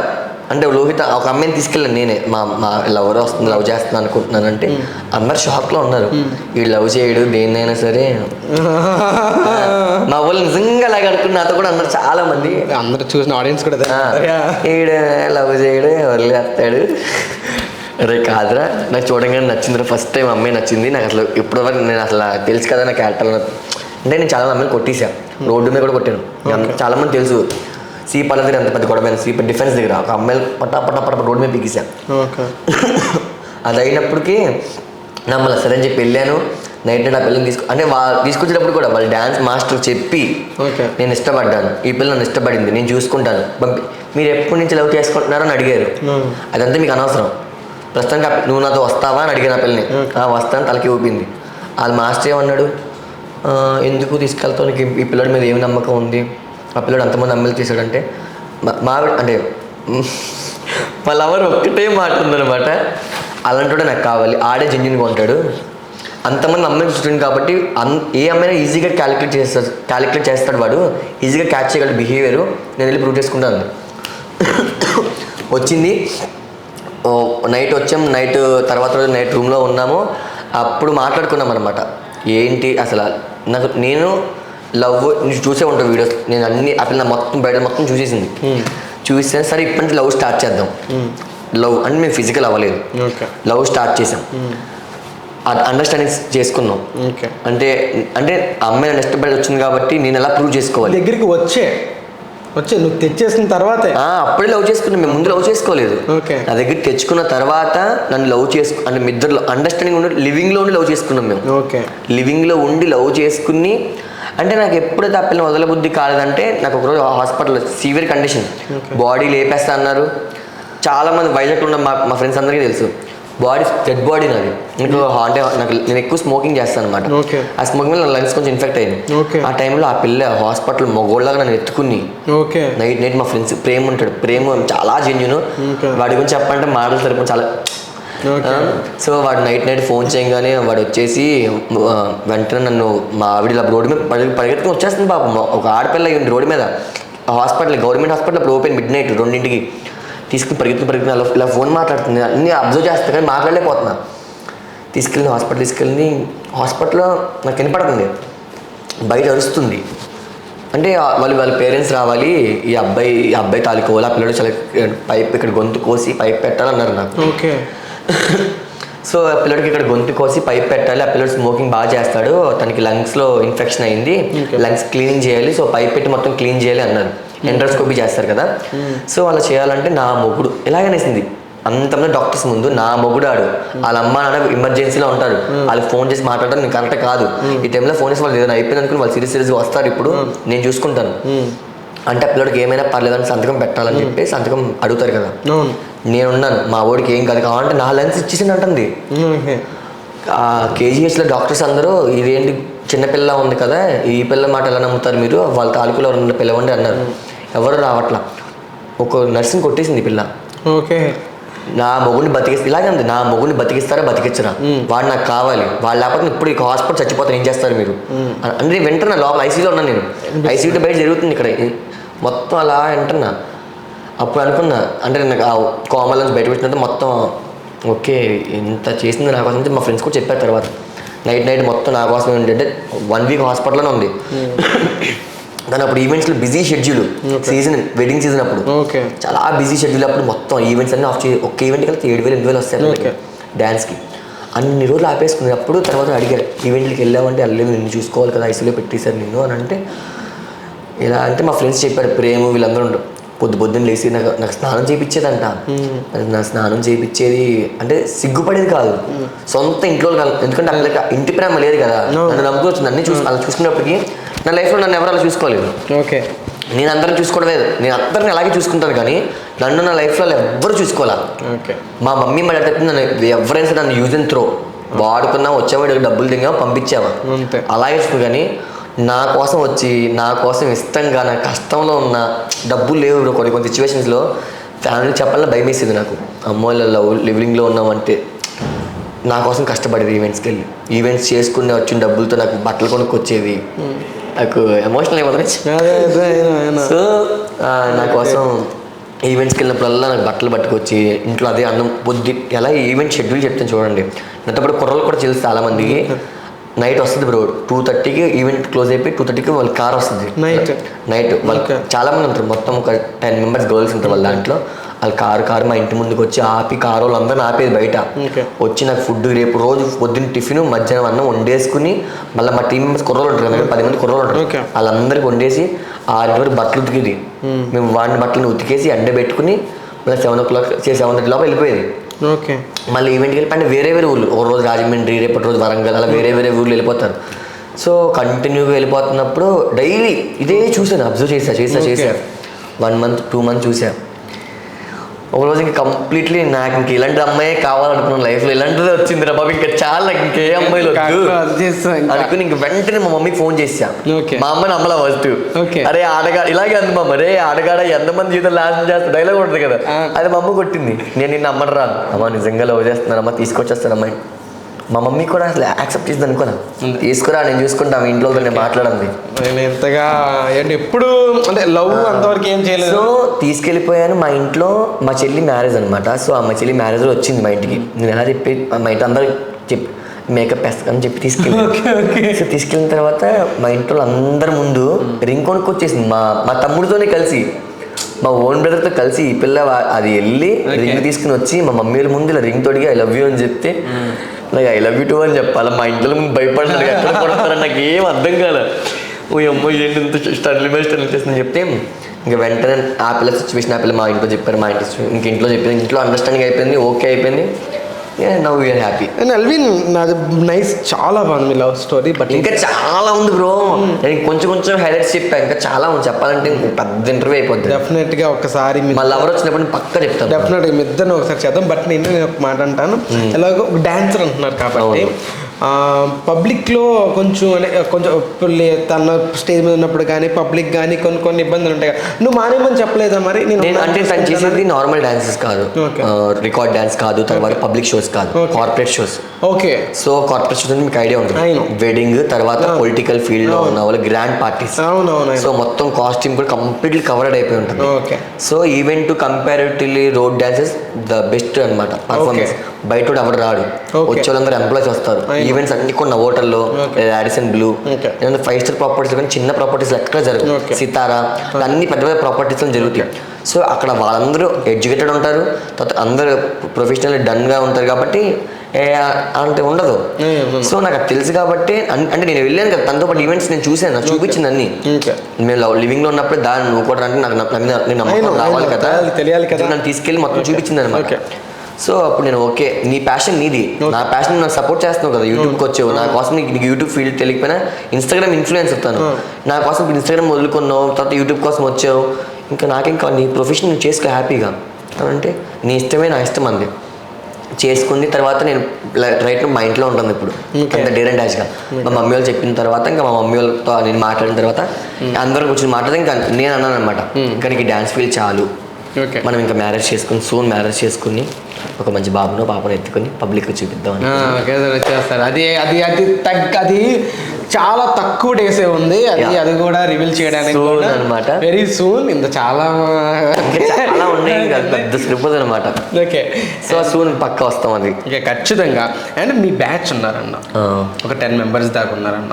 అంటే లోహిత ఒక అమ్మాయిని తీసుకెళ్ళాను నేనే. మా లవర్ వస్తుంది, లవ్ చేస్తున్నాను అనుకుంటున్నాను అంటే అందరు షాక్లో ఉన్నారు. వీడు లవ్ చేయడు దేన్నైనా సరే. మా వాళ్ళు నిజంగా అలాగే అనుకున్న నాతో కూడా అన్నారు చాలా మంది, అందరూ చూసిన ఆడియన్స్ కూడా. వీడు లవ్ చేయడు, వదిలేస్తాడు. అరే కాదురా, నాకు చూడంగానే నచ్చిందిరా, ఫస్ట్ టైం అమ్మాయి నచ్చింది నాకు. అసలు ఇప్పటివరకు నేను అసలు తెలుసు కదా నా క్యారెక్టర్ అంటే, నేను చాలా అమ్మాయిని కొట్టేసాను, రోడ్డు మీద కూడా కొట్టాను. చాలా మంది తెలుసు సీపాల దగ్గర అంత పెద్ద గొడవ, సీపర్ డిఫెన్స్ దగ్గర ఒక అమ్మాయిలు పట్ట రోడ్డు మీద పీకేసాను. అది అయినప్పటికీ నమ్మల సరే అని చెప్పి వెళ్ళాను. నైట్ ఆ పిల్లని అంటే తీసుకొచ్చేటప్పుడు కూడా వాళ్ళ డ్యాన్స్ మాస్టర్ చెప్పి నేను ఇష్టపడ్డాను, ఈ పిల్ల నన్ను ఇష్టపడింది, నేను చూసుకుంటాను, మీరు ఎప్పటి నుంచి లవ్ చేసుకుంటున్నారో అని అడిగారు. అదంతా మీకు అనవసరం, ప్రస్తుతానికి నువ్వు నాతో వస్తావా అని అడిగాను ఆ పిల్లని. వస్తాను తలకి ఊపింది. వాళ్ళ మాస్టర్ ఏమన్నాడు, ఎందుకు తీసుకెళ్తావు, నీకు ఈ పిల్లడి మీద ఏమి నమ్మకం ఉంది, ఆ పిల్లడు అంతమంది అమ్మాయిలు చేశాడంటే అంటే వాళ్ళ ఎవరు ఒక్కటే మాట ఉందనమాట, అలాంటి నాకు కావాలి, ఆడే జెన్యున్గా ఉంటాడు, అంతమంది అమ్మాయిలు చూస్తుంది కాబట్టి ఏ అమ్మాయినా ఈజీగా క్యాలిక్యులేట్ చేస్తాడు వాడు, ఈజీగా క్యాచ్ చేయగలడు బిహేవియర్, నేను వెళ్ళి ప్రూవ్ చేసుకుంటాను. వచ్చింది నైట్ వచ్చాం, నైట్ తర్వాత రోజు నైట్ రూమ్లో ఉన్నాము. అప్పుడు మాట్లాడుకున్నాం అనమాట, ఏంటి అసలు నేను లవ్ చూసే ఉంటాను వీడియోస్, నేను అన్ని ఆ పిల్ల మొత్తం బయట మొత్తం చూసేసింది. చూసాను సరే ఇప్పటి నుంచి లవ్ స్టార్ట్ చేద్దాం. లవ్ అంటే మేము ఫిజికల్ అవ్వలేదు, లవ్ స్టార్ట్ చేసాం, అండర్స్టాండింగ్ చేసుకున్నాం. అంటే అంటే అమ్మాయి ఇష్టపడి వచ్చింది కాబట్టి నేను ఎలా ప్రూవ్ చేసుకోవాలి, దగ్గరికి వచ్చే నువ్వు తెచ్చేసిన తర్వాత అప్పుడే లవ్ చేసుకున్నాం. మేము ముందు లవ్ చేసుకోలేదు, నా దగ్గర తెచ్చుకున్న తర్వాత నన్ను లవ్ అంటే మీ ఇద్దరు అండర్స్టాండింగ్ ఉండి లివింగ్లో ఉండి లవ్ చేసుకున్నాం మేము. లివింగ్లో ఉండి లవ్ చేసుకుని అంటే నాకు ఎప్పుడైతే ఆ పిల్లలు వదలబుద్ధి కాలేదంటే, నాకు ఒకరోజు హాస్పిటల్లో సివియర్ కండిషన్, బాడీ లేపేస్తా అన్నారు. చాలామంది వైజాగ్లో ఉన్న మా ఫ్రెండ్స్ అందరికీ తెలుసు, బాడీ డెడ్ బాడీ నాది. అంటే నాకు నేను ఎక్కువ స్మోకింగ్ చేస్తాను అనమాట. ఆ స్మోకింగ్ వల్ల నా లంగ్స్ కొంచెం ఇన్ఫెక్ట్ అయింది. ఆ టైంలో ఆ పిల్ల హాస్పిటల్ మగోళ్ళగా నన్ను ఎత్తుకుని నైట్ మా ఫ్రెండ్స్ ప్రేమ ఉంటాడు, ప్రేమ చాలా జెన్యూన్. వాడి గురించి చెప్పాలంటే మాటలు సరిపోయి చాలా. సో వాడు నైట్ ఫోన్ చేయగానే వాడు వచ్చేసి వెంటనే నన్ను మా ఆవిడ ఇలా రోడ్డు మీద పరిగెత్తుకుని వచ్చేస్తుంది పాపం. ఒక ఆడపిల్ల అయ్యింది రోడ్డు మీద, హాస్పిటల్ గవర్నమెంట్ హాస్పిటల్ అప్పుడు ఓపెన్ మిడ్ నైట్ 2ంటికి తీసుకుని పరిగెత్తుకుని ఇలా ఫోన్ మాట్లాడుతుంది, అన్నీ అబ్జర్వ్ చేస్తా కానీ మాట్లాడలేకపోతున్నా. తీసుకెళ్ళి హాస్పిటల్లో నాకు వినపడుతుంది, బయట అరుస్తుంది. అంటే వాళ్ళ పేరెంట్స్ రావాలి, ఈ అబ్బాయి తాలికోవాలి, ఆ పిల్లడు చాలా పైప్ ఇక్కడ గొంతు కోసి పైప్ పెట్టాలన్నారు నాకు. సో ఆ పిల్లడికి ఇక్కడ గొంతు కోసి పైప్ పెట్టాలి, ఆ పిల్లడు స్మోకింగ్ బాగా చేస్తాడు, తనకి లంగ్స్లో ఇన్ఫెక్షన్ అయింది, లంగ్స్ క్లీనింగ్ చేయాలి, సో పైప్ పెట్టి మొత్తం క్లీన్ చేయాలి అన్నారు. ఎండ్రోస్కోపీ చేస్తారు కదా, సో అలా చేయాలంటే నా మొగుడు ఇలాగనేసింది అంతమంది డాక్టర్స్ ముందు, నా మొగుడు ఆడు, వాళ్ళ అమ్మ నాన్న ఎమర్జెన్సీలో ఉంటారు, వాళ్ళకి ఫోన్ చేసి మాట్లాడడం నేను కరెక్ట్ కాదు, ఈ టైంలో ఫోన్ చేసి వాళ్ళు ఏదైనా అయిపోయింది అనుకుని వాళ్ళు సీరియస్గా వస్తారు, ఇప్పుడు నేను చూసుకుంటాను అంటే పిల్లడికి ఏమైనా పర్లేదని సంతకం పెట్టాలని చెప్పి సంతకం అడుగుతారు కదా. నేనున్నాను, మా వాడికి ఏం కాదు కావాలంటే నా లెన్స్ ఇచ్చేసింది అంటుంది. కేజీహెచ్లో డాక్టర్స్ అందరూ ఇదేంటి చిన్నపిల్ల ఉంది కదా, ఈ పిల్ల మాట ఎలా నమ్ముతారు మీరు, వాళ్ళ తాలూకులో ఉన్న పిల్లవండి అన్నారు. ఎవరు రావట్లా, ఒక నర్సుని కొట్టేసింది పిల్ల. నా మొగుడిని బతికిస్తే ఇలాగే ఉంది, నా మొగుడిని బతికిస్తారా బతికించరా, వాడు నాకు కావాలి, వాళ్ళు లేకపోతే ఇప్పుడు ఇక హాస్పిటల్ చచ్చిపోతారు ఏం చేస్తారు మీరు అంటే వింటున్నా. లోపల ఐసీయూలో ఉన్నాను నేను, ఐసీయూలో బయట జరుగుతుంది ఇక్కడ మొత్తం అలా వింటున్నా. అప్పుడు అనుకున్నా అంటే నాకు ఆ కోమల నుంచి బయట పెట్టినట్టు మొత్తం ఓకే ఎంత చేసింది నా కోసం. మా ఫ్రెండ్స్ కూడా చెప్పారు తర్వాత నైట్ మొత్తం నా కోసం ఏంటంటే 1 వీక్ హాస్పిటల్లోనే ఉంది. దాని అప్పుడు ఈవెంట్స్లో busy schedule, season wedding season అప్పుడు చాలా బిజీ షెడ్యూల్. అప్పుడు మొత్తం ఈవెంట్స్ అన్నీ ఆఫ్ చేసి ఒక్క ఈవెంట్కి వెళ్తే 7,000-8,000 వస్తాయి డ్యాన్స్కి. అన్ని రోజులు ఆపేసుకుని అప్పుడు తర్వాత అడిగారు, ఈవెంట్కి వెళ్ళామంటే వెళ్ళలేదు, నిన్ను చూసుకోవాలి కదా, ఐసీయూలో పెట్టేశారు నిన్ను అని అంటే. ఇలా అంటే మా ఫ్రెండ్స్ చెప్పారు, ప్రేమ వీళ్ళందరూ ఉండరు, పొద్దున్న లేచి నాకు స్నానం చేయించేదంట. నా స్నానం చేయించేది అంటే సిగ్గుపడేది కాదు, సొంత ఇంట్లో కాదు, ఎందుకంటే అక్కడ ఇంటి ప్రేమ లేదు కదా, నన్ను నమ్ముకోవచ్చు. అన్నీ అలా చూసుకున్నప్పటికీ నా లైఫ్లో నన్ను ఎవరు అలా చూసుకోలేదు. నేను అందరిని చూసుకోవడం లేదు, నేను అందరిని అలాగే చూసుకుంటాను, కానీ నన్ను నా లైఫ్లో ఎవ్వరు చూసుకోవాలా. మా మమ్మీ మా డాడీ చెప్పింది, నన్ను ఎవరైనా నన్ను యూజ్ అండ్ త్రో, వాడుకున్నా వచ్చావా డబ్బులు దిగావా పంపించావా అలాగే చూసుకుని. కానీ నా కోసం వచ్చి నా కోసం ఇష్టంగా నా కష్టంలో ఉన్న డబ్బులు లేవు కొన్ని సిచ్యువేషన్స్లో ఫ్యామిలీ చెప్పాలని భయం వేసేది నాకు. అమ్మోళ్ళ లివింగ్లో ఉన్నామంటే నా కోసం కష్టపడేది ఈవెంట్స్కి వెళ్ళి ఈవెంట్స్ చేసుకుని వచ్చిన డబ్బులతో నాకు బట్టలు కొనుక్కొచ్చేది. నాకు ఎమోషనల్ అయిపోతుంది. సో నా కోసం ఈవెంట్స్కి వెళ్ళినప్పుడల్లా నాకు బట్టలు పట్టుకొచ్చి ఇంట్లో అదే అన్నం పొద్దు ఎలా ఈవెంట్ షెడ్యూల్ చెప్తాను చూడండి. నాతోపాటు కుర్రలు కూడా తెలుసు చాలామందికి. నైట్ వస్తుంది బ్రో, 2:30కి ఈవెంట్ క్లోజ్ అయిపోయి 2:30కి వాళ్ళ కార్ వస్తుంది. నైట్ వాళ్ళకి చాలామంది ఉంటారు, మొత్తం ఒక 10 మెంబర్స్ గర్ల్స్ ఉంటారు వాళ్ళ దాంట్లో. వాళ్ళు కారు మా ఇంటి ముందుకు వచ్చి ఆపి కారు వాళ్ళందరినీ ఆపేది బయట వచ్చి నాకు ఫుడ్ రేపు రోజు పొద్దున్న టిఫిన్ మధ్యాహ్నం అన్నం వండేసుకుని మళ్ళీ మా టీం మెంబర్స్ కుర్రోలు ఉంటారు కదా, 10 మంది కుర్రోలు ఉంటారు, వాళ్ళందరికీ వండేసి 6 వరకు బట్టలు ఉతికేది. మేము వాడిన బట్టలను ఉతికేసి ఎండబెట్టుకుని మళ్ళీ 7 o'clock 7:30 లోపల వెళ్ళిపోయేది. మళ్ళీ ఈవెంట్కి వెళ్ళిపోయి వేరే ఊళ్ళు, ఒక రోజు రాజమండ్రి, రేపటి రోజు వరంగల్, అలా వేరే ఊళ్ళు వెళ్ళిపోతారు. సో కంటిన్యూగా వెళ్ళిపోతున్నప్పుడు డైలీ ఇదే చూసాను, అబ్జర్వ్ చేశా 1 month 2 months చూసా. ఒక రోజు ఇంకా కంప్లీట్లీ నాకు ఇంక ఇలాంటి అమ్మాయి కావాలనుకున్నాను లైఫ్లో, ఇలాంటిదే వచ్చింది రా బాబు, ఇంకా చాలా ఇంకే అమ్మాయిలు అనుకుని ఇంక వెంటనే మా మమ్మీకి ఫోన్ చేసా. మా అమ్మని అమ్మలా ఫస్ట్, అరే ఆడగా ఇలాగే అంది మా అమ్మ, రే ఆడగాడ ఎంతమంది జీవితం లాస్ట్ చేస్తా డైలాగ్ ఉంటుంది కదా, అది మా అమ్మ కొట్టింది. నేను నిన్న అమ్మని రాను అమ్మ, నిజంగా లవ్ చేస్తున్నానమ్మా, తీసుకొచ్చేస్తానమ్మా. మా మమ్మీ కూడా అసలు యాక్సెప్ట్ చేసింది అనుకోనా, తీసుకురా నేను చూసుకుంటా, మీ ఇంట్లో నేను మాట్లాడింది. నేను ఎంతగా ఎప్పుడు అంటే లవ్ అంతవరకు ఏం చేయలేదు. సో తీసుకెళ్ళిపోయాను. మా ఇంట్లో మా చెల్లి మ్యారేజ్ అనమాట. సో మా చెల్లి మ్యారేజ్లో వచ్చింది మా ఇంటికి. నేను ఎలా చెప్పి మా ఇంట్లో అందరూ చెప్పి మేకప్ వేస్తాను చెప్పి తీసుకెళ్ళి. సో తీసుకెళ్ళిన తర్వాత మా ఇంట్లో అందరి ముందు రింగ్ కొనుక్కొచ్చేసింది మా తమ్ముడితోనే కలిసి, మా ఓన్ బ్రదర్తో కలిసి. ఈ పిల్ల అది వెళ్ళి రింగ్ తీసుకుని వచ్చి మా మమ్మీ వాళ్ళ ముందు ఇలా రింగ్ తోడిగా ఐ లవ్ యూ అని చెప్తే నాకు ఐ లవ్ యూ టూ అని చెప్పాలి. మా ఇంట్లో ముందు భయపడలేదు, ఎక్కడ కొడతారని నాకు ఏం అర్థం కాలే. ఓ అమ్మో ఏంటి ఇంత స్టడీలు మీద స్టడీలు చేస్తుందని చెప్తే ఇంకా వెంటనే ఆ పిల్ల సిచ్యువేషన్ ఆ పిల్ల మా ఇంట్లో చెప్పారు, మా ఇంటి ఇంట్లో చెప్పింది, ఇంట్లో అండర్స్టాండింగ్ అయిపోయింది, ఓకే అయిపోయింది. Now we are happy. అల్విన్ నాది నైస్, చాలా బాగుంది మీ లవ్ స్టోరీ. బట్ ఇంకా చాలా ఉంది బ్రో, నేను కొంచెం హైలైట్స్ చెప్పాను, ఇంకా చాలా ఉంది చెప్పాలంటే పెద్ద ఇంటర్వ్యూ అయిపోద్ది. డెఫినెట్గా ఒకసారి మళ్ళీ ఎవరు వచ్చినప్పుడు పక్క చెప్తాను, డెఫినెట్గా మీ ఇద్దరిని ఒకసారి చేద్దాం. బట్ నేను ఒక మాట అంటాను, ఎలాగో ఒక డాన్సర్ అంటున్నారు కాబట్టి పబ్లిక్లో కొంచెం తన స్టేజ్ మీద ఉన్నప్పుడు కానీ పబ్లిక్ కానీ కొన్ని ఇబ్బందులు ఉంటాయి. నువ్వు మానేమని చెప్పలేదా మరి? నేను అంటే తను చేసేది నార్మల్ డాన్సెస్ కాదు, రికార్డ్ డాన్స్ కాదు, తర్వాత పబ్లిక్ షోస్ కాదు, corporate shows. Okay. So corporate shows మీకు ఐడియా ఉంటుంది, వెడ్డింగ్ తర్వాత పొలిటికల్ ఫీల్డ్ లో ఉన్న వాళ్ళు గ్రాండ్ పార్టీస్. సో మొత్తం కాస్ట్యూమ్ కూడా కంప్లీట్లీ కవర్డ్ అయిపోయి ఉంటుంది. So event comparatively road dances the best అనమాట పర్ఫార్మెన్స్. బయట ఎవరు రాడు, వచ్చే వాళ్ళందరూ ఎంప్లాయీస్ వస్తారు. ఈవెంట్స్ అన్ని కొన్ని హోటల్లో రాడిసన్ బ్లూ 5-star ప్రాపర్టీస్ కానీ చిన్న ప్రాపర్టీస్ ఎక్కడ జరుగుతాయి, సితారా అన్ని పెద్ద పెద్ద ప్రాపర్టీస్ జరుగుతాయి. సో అక్కడ వాళ్ళందరూ ఎడ్యుకేటెడ్ ఉంటారు, తర్వాత అందరూ ప్రొఫెషనల్ డన్గా ఉంటారు కాబట్టి అంటే ఉండదు. సో నాకు అది తెలుసు కాబట్టి అంటే నేను వెళ్ళాను కదా తనతో పాటు ఈవెంట్స్ నేను చూసాను, నాకు చూపించింది అన్ని. మేము లివింగ్ లో ఉన్నప్పుడు దాన్ని నువ్వు కూడా అంటే నాకు నమ్మకం రావాలి కదా, తెలియాలి కదా, నన్ను తీసుకెళ్ళి మొత్తం చూపించింది అనమాట. సో అప్పుడు నేను ఓకే నీ ప్యాషన్ నీది, నా ప్యాషన్ నాకు సపోర్ట్ చేస్తున్నావు కదా, యూట్యూబ్కి వచ్చావు నా కోసం, నీకు యూట్యూబ్ ఫీల్డ్ తెలియకపోయినా ఇన్స్టాగ్రామ్ ఇన్ఫ్లుయెన్స్ అవుతాను, నా కోసం ఇన్స్టాగ్రామ్ వదులుకున్నావు, తర్వాత యూట్యూబ్ కోసం వచ్చావు, ఇంకా నాకింకా నీ ప్రొఫెషన్ నువ్వు చేసుకో హ్యాపీగా అంటే నీ ఇష్టమే నా ఇష్టం అంది చేసుకుంది. తర్వాత నేను రైట్ మా ఇంట్లో ఉంటుంది ఇప్పుడు అంత డేర్ అండ్ డాష్గా. మా మమ్మీ వాళ్ళు చెప్పిన తర్వాత ఇంకా మా మమ్మీ వాళ్ళతో నేను మాట్లాడిన తర్వాత అందరం కూర్చొని మాట్లాడితే ఇంకా నేను అన్నాను అనమాట, ఇంకా నీకు డ్యాన్స్ ఫీల్డ్ చాలు, మనం ఇంకా మ్యారేజ్ చేసుకుని సూన్ మ్యారేజ్ చేసుకుని ఒక మంచి బాబును పాపను ఎత్తుకుని పబ్లిక్ చూపిద్దాం వచ్చేస్తారు. అది చాలా తక్కువ డేసే ఉంది, అది కూడా రివీల్ చేయడానికి అనమాట. వెరీ సూన్ ఇంత చాలా ఉన్నాయి, పెద్ద స్క్రిప్ట్ అనమాట. ఓకే. సో సూన్ పక్క వస్తాం అది ఖచ్చితంగా. అండ్ మీ బ్యాచ్ ఉన్నారన్న, ఒక 10 members దాకా ఉన్నారన్న,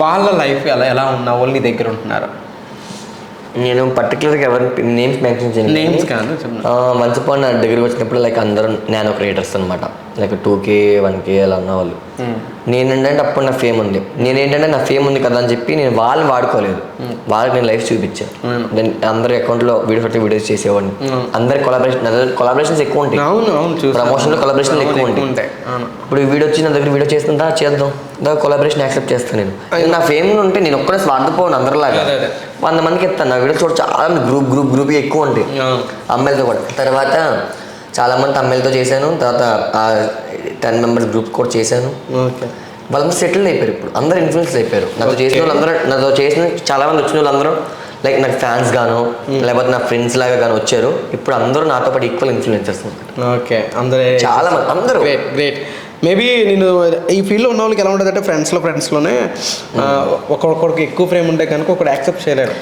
వాళ్ళ లైఫ్ ఎలా ఉన్నా వాళ్ళు నీ దగ్గర ఉంటున్నారు? నేను పర్టికులర్గా ఎవరి నేమ్స్ మెన్షన్ చేయను, నేమ్స్ కాదు. వన్స్ అపాన్ నా దగ్గరికి వచ్చినప్పుడు లైక్ అందరూ నానో క్రియేటర్స్ అనమాట, లైక్ 2K 1K అలా ఉన్న వాళ్ళు. నేనేంటంటే అప్పుడు నా ఫేమ్ ఉంది, నేనేంటంటే నా ఫేమ్ ఉంది కదా అని చెప్పి నేను వాళ్ళని వాడుకోలేదు, వాళ్ళకి నేను లైఫ్ చూపించాను. నేను అందరి అకౌంట్లో వీడియోస్ చేసేవాడిని, అందరి కొలాబరేషన్స్ ఎక్కువ ఉంటాయి, ప్రమోషన్లో కొలాబరేషన్ ఎక్కువ ఉంటాయి. ఇప్పుడు వీడియో వచ్చి నా దగ్గర వీడియో చేస్తుందా చేద్దాం, దాని కొలాబరేషన్ యాక్సెప్ట్ చేస్తాను. నేను నా ఫేమ్ ఉంటే నేను ఒక్కడే స్వార్థపోను, అందరిలాగా 100 మందికి ఎత్తాను. నా వీడియో చూడ చాలా గ్రూప్ ఎక్కువ ఉంటాయి అమ్మాయిలతో కూడా. తర్వాత చాలామంది అమ్మాయిలతో చేశాను, తర్వాత 10 members గ్రూప్ కూడా చేశాను. వాళ్ళందరూ సెటిల్ అయిపోయారు, ఇప్పుడు అందరూ ఇన్ఫ్లుయెన్స్ అయిపోయారు. నాతో చేసిన చాలామంది వచ్చిన వాళ్ళందరూ లైక్ నాకు ఫ్యాన్స్ గాను లేకపోతే నా ఫ్రెండ్స్ లాగా గాను వచ్చారు. ఇప్పుడు అందరూ నాతో పాటు ఈక్వల్ ఇన్ఫ్లుయెన్సర్స్. ఓకే. అందరూ చాలా మంది అందరూ గ్రేట్. మేబీ నేను ఈ ఫీల్డ్లో ఉన్న వాళ్ళకి ఎలా ఉంటుంది అంటే ఫ్రెండ్స్లోనే ఒకరికి ఎక్కువ ఫ్రేమ్ ఉంటే కనుక ఒకటి యాక్సెప్ట్ చేయలేడు.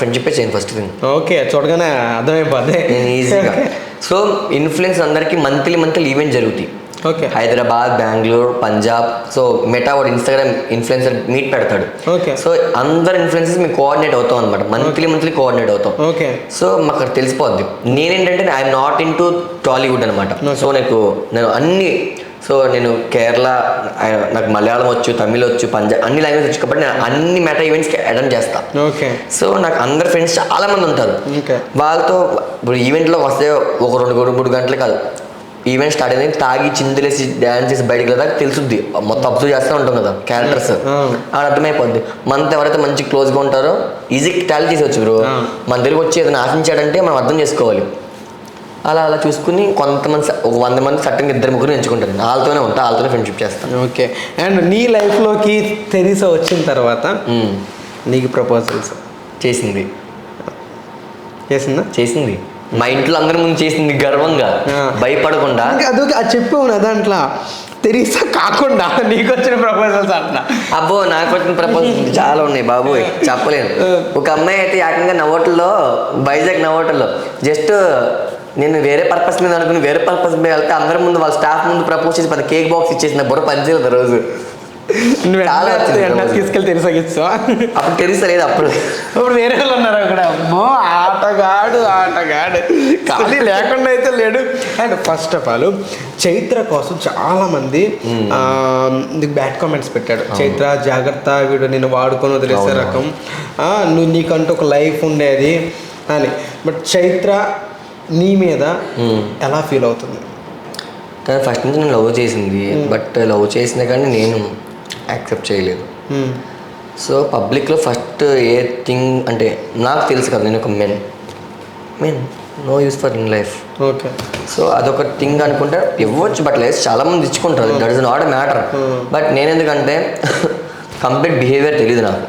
ఫ్రెండ్షిప్ చేయను ఫస్ట్ థింగ్. ఓకే, చూడగానే అర్థమైపోద్ది ఈజీగా. సో ఇన్ఫ్లుయెన్స్ అందరికీ మంత్లీ ఈవెంట్ జరుగుతాయి. Okay, Hyderabad, Bengaluru, Punjab. So meta వాడు ఇన్స్టాగ్రామ్ ఇన్ఫ్లుయెన్సర్ మీట్ పెడతాడు. ఓకే, సో అందరు ఇన్ఫ్లుయెన్సర్స్ మేము కోఆర్డినేట్ అవుతాం అనమాట. మంత్లీ కోఆర్డినేట్ అవుతాం. ఓకే, సో మాకు అక్కడ తెలిసిపోద్ది. నేనేంటంటే I'm not in to Tollywood అనమాట. సో నేను అన్ని, సో నేను కేరళ, నాకు మలయాళం వచ్చు, తమిళ్ వచ్చు, పంజాబ్, అన్ని లాంగ్వేజ్ వచ్చు కాబట్టి నేను అన్ని మెటా ఈవెంట్స్కి అటెండ్ చేస్తాను. ఓకే, సో నాకు అందరు ఫ్రెండ్స్ చాలా మంది ఉంటారు. వాళ్ళతో ఇప్పుడు ఈవెంట్లో వస్తే ఒక 2-3 గంటలు కాదు, ఈవెంట్ స్టార్ట్ అయింది తాగి చిందులేసి డ్యాన్స్ చేసి బయటకు వెళ్ళదా తెలుసుద్ది. మొత్తం అబ్జర్వ్ చేస్తూ ఉంటాం కదా క్యారెక్టర్స్, అది అర్థమైపోద్ది. మనతో ఎవరైతే మంచి క్లోజ్గా ఉంటారో ఈజీ టాలీ చేసేవచ్చు. బ్రో మన దగ్గరికి వచ్చి ఏదైనా ఆశించాడంటే మనం అర్థం చేసుకోవాలి. అలా చూసుకుని కొంతమంది, ఒక 100 మంది సట్టంగా 2-3 ఎంచుకుంటారు. వాళ్ళతోనే వాళ్ళతోనే ఫ్రెండ్షిప్ చేస్తాను. ఓకే, అండ్ నీ లైఫ్లోకి తెరీసా వచ్చిన తర్వాత నీకు ప్రపోజల్స్ చేసిందా? మా ఇంట్లో అందరి ముందు చేసింది గర్వంగా, భయపడకుండా. అది చెప్పావు నా దాంట్లో తెరీసా కాకుండా నీకు వచ్చిన ప్రపోజల్స్ అంటున్నా. అబ్బో, నాకు వచ్చిన ప్రపోజల్స్ చాలా ఉన్నాయి బాబోయ్, చెప్పలేను. ఒక అమ్మాయి అయితే ఏకంగా నవ్వోటల్లో, వైజాగ్ నవ్వోటల్లో జస్ట్ నేను వేరే పర్పస్ మీద అనుకుని వేరే పర్పస్ మీద వెళ్తే అందరి ముందు వాళ్ళ స్టాఫ్ ముందు ప్రపోజ్ చేసి 10 కేక్ బాక్స్ ఇచ్చేసిన బుర్ర పనిచేయలేదు రోజు. తీసుకెళ్ళి తెరిసా అప్పుడు తెరిసా లేదు. అప్పుడు వేరే వాళ్ళు ఉన్నారు అక్కడ. అమ్మో, ఆటగాడు ఖాళీ లేకుండా అయితే లేడు. And first of all Chaitra కోసం చాలా మంది బ్యాడ్ కామెంట్స్ పెట్టాడు. చైత్ర జాగ్రత్త, వీడు నేను వాడుకొని వదిలేసే రకం, నువ్వు నీకంటూ ఒక లైఫ్ ఉండేది అని. బట్ చైత్ర నీ మీద ఎలా ఫీల్ అవుతుంది? తను ఫస్ట్ నుంచి నేను లవ్ చేసింది, బట్ లవ్ చేసినా కానీ నేను యాక్సెప్ట్ చేయలేదు. సో పబ్లిక్లో ఫస్ట్ ఏ థింగ్ అంటే నాకు తెలుసు కదా, నేను ఒక men no use for in life. Okay, so అదొక థింగ్ అనుకుంటే ఇవ్వచ్చు, బట్ లైఫ్ చాలా మంది ఇచ్చుకుంటారు. That is not a matter. But నేను ఎందుకంటే కంప్లీట్ బిహేవియర్ తెలియదు నాకు.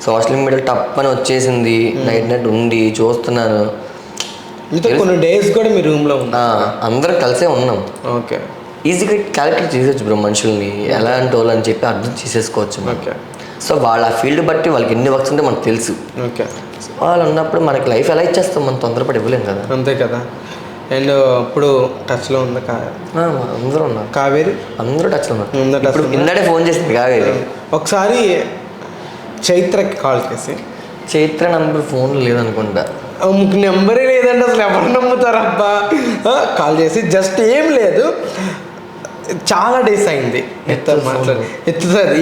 సోషల్ మీడియా టప్పని వచ్చేసింది, నైట్ ఉంది చూస్తున్నాను. కొన్ని డేస్ కూడా మీ రూమ్లో అందరం కలిసే ఉన్నాం. ఓకే, ఈజీగా క్యారెక్టర్ చేసేవచ్చు బ్రో, మనుషుల్ని ఎలాంటి వాళ్ళు అని చెప్పి అర్థం చేసేసుకోవచ్చు. ఓకే, సో వాళ్ళ ఆ ఫీల్డ్ బట్టి వాళ్ళకి ఎన్ని వర్క్స్ ఉంటే మనకు తెలుసు. ఓకే, వాళ్ళు ఉన్నప్పుడు మనకి లైఫ్ ఎలా ఇచ్చేస్తాం, మనం తొందరపడి ఇవ్వలేం కదా. అంతే కదా. అండ్ ఇప్పుడు టచ్లో ఉంది అందరూ ఉన్నారు. కావేరి అందరూ టచ్లో ఉన్నారు. ఇప్పుడు ఇందాడే ఫోన్ చేసింది కావేరి. ఒకసారి చైత్రకి కాల్ చేసి, చైత్ర నంబర్ ఫోన్ లేదనుకుంటా, నెంబరే లేదండి, అసలు ఎవరు నమ్ముతారు అబ్బా. కాల్ చేసి జస్ట్ ఏం లేదు, చాలా డేస్ అయింది మాట్లాడి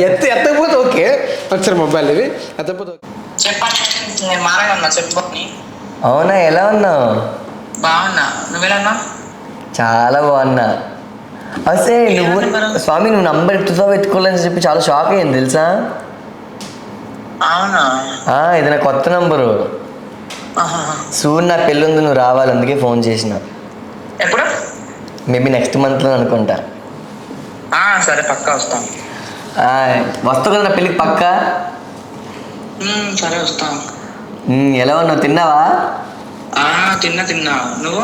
ఎత్తకపోతే ఓకే, ఒకసారి మొబైల్ ఇవి ఎత్తకపోతే అవునా, ఎలా ఉన్నావు? బాగున్నా, నువ్వెలా? చాలా బాగున్నా. అసే నువ్వు స్వామి, నువ్వు నంబర్ ఎత్తుకోవాలని చెప్పి చాలా షాక్ అయ్యింది తెలుసా. ఇది నా కొత్త నంబరు. సూన్ నా పెళ్ళి ఉంది, నువ్వు రావాలి, అందుకే ఫోన్ చేసిన. ఎప్పుడు? మేబీ నెక్స్ట్ మంత్లో అనుకుంటా. సరే, పక్కా వస్తాను. వస్తావు కదా నా పెళ్ళికి పక్కా? సరే వస్తాను. ఎలా ఉన్నావు, తిన్నావా? తిన్నా. నువ్వు?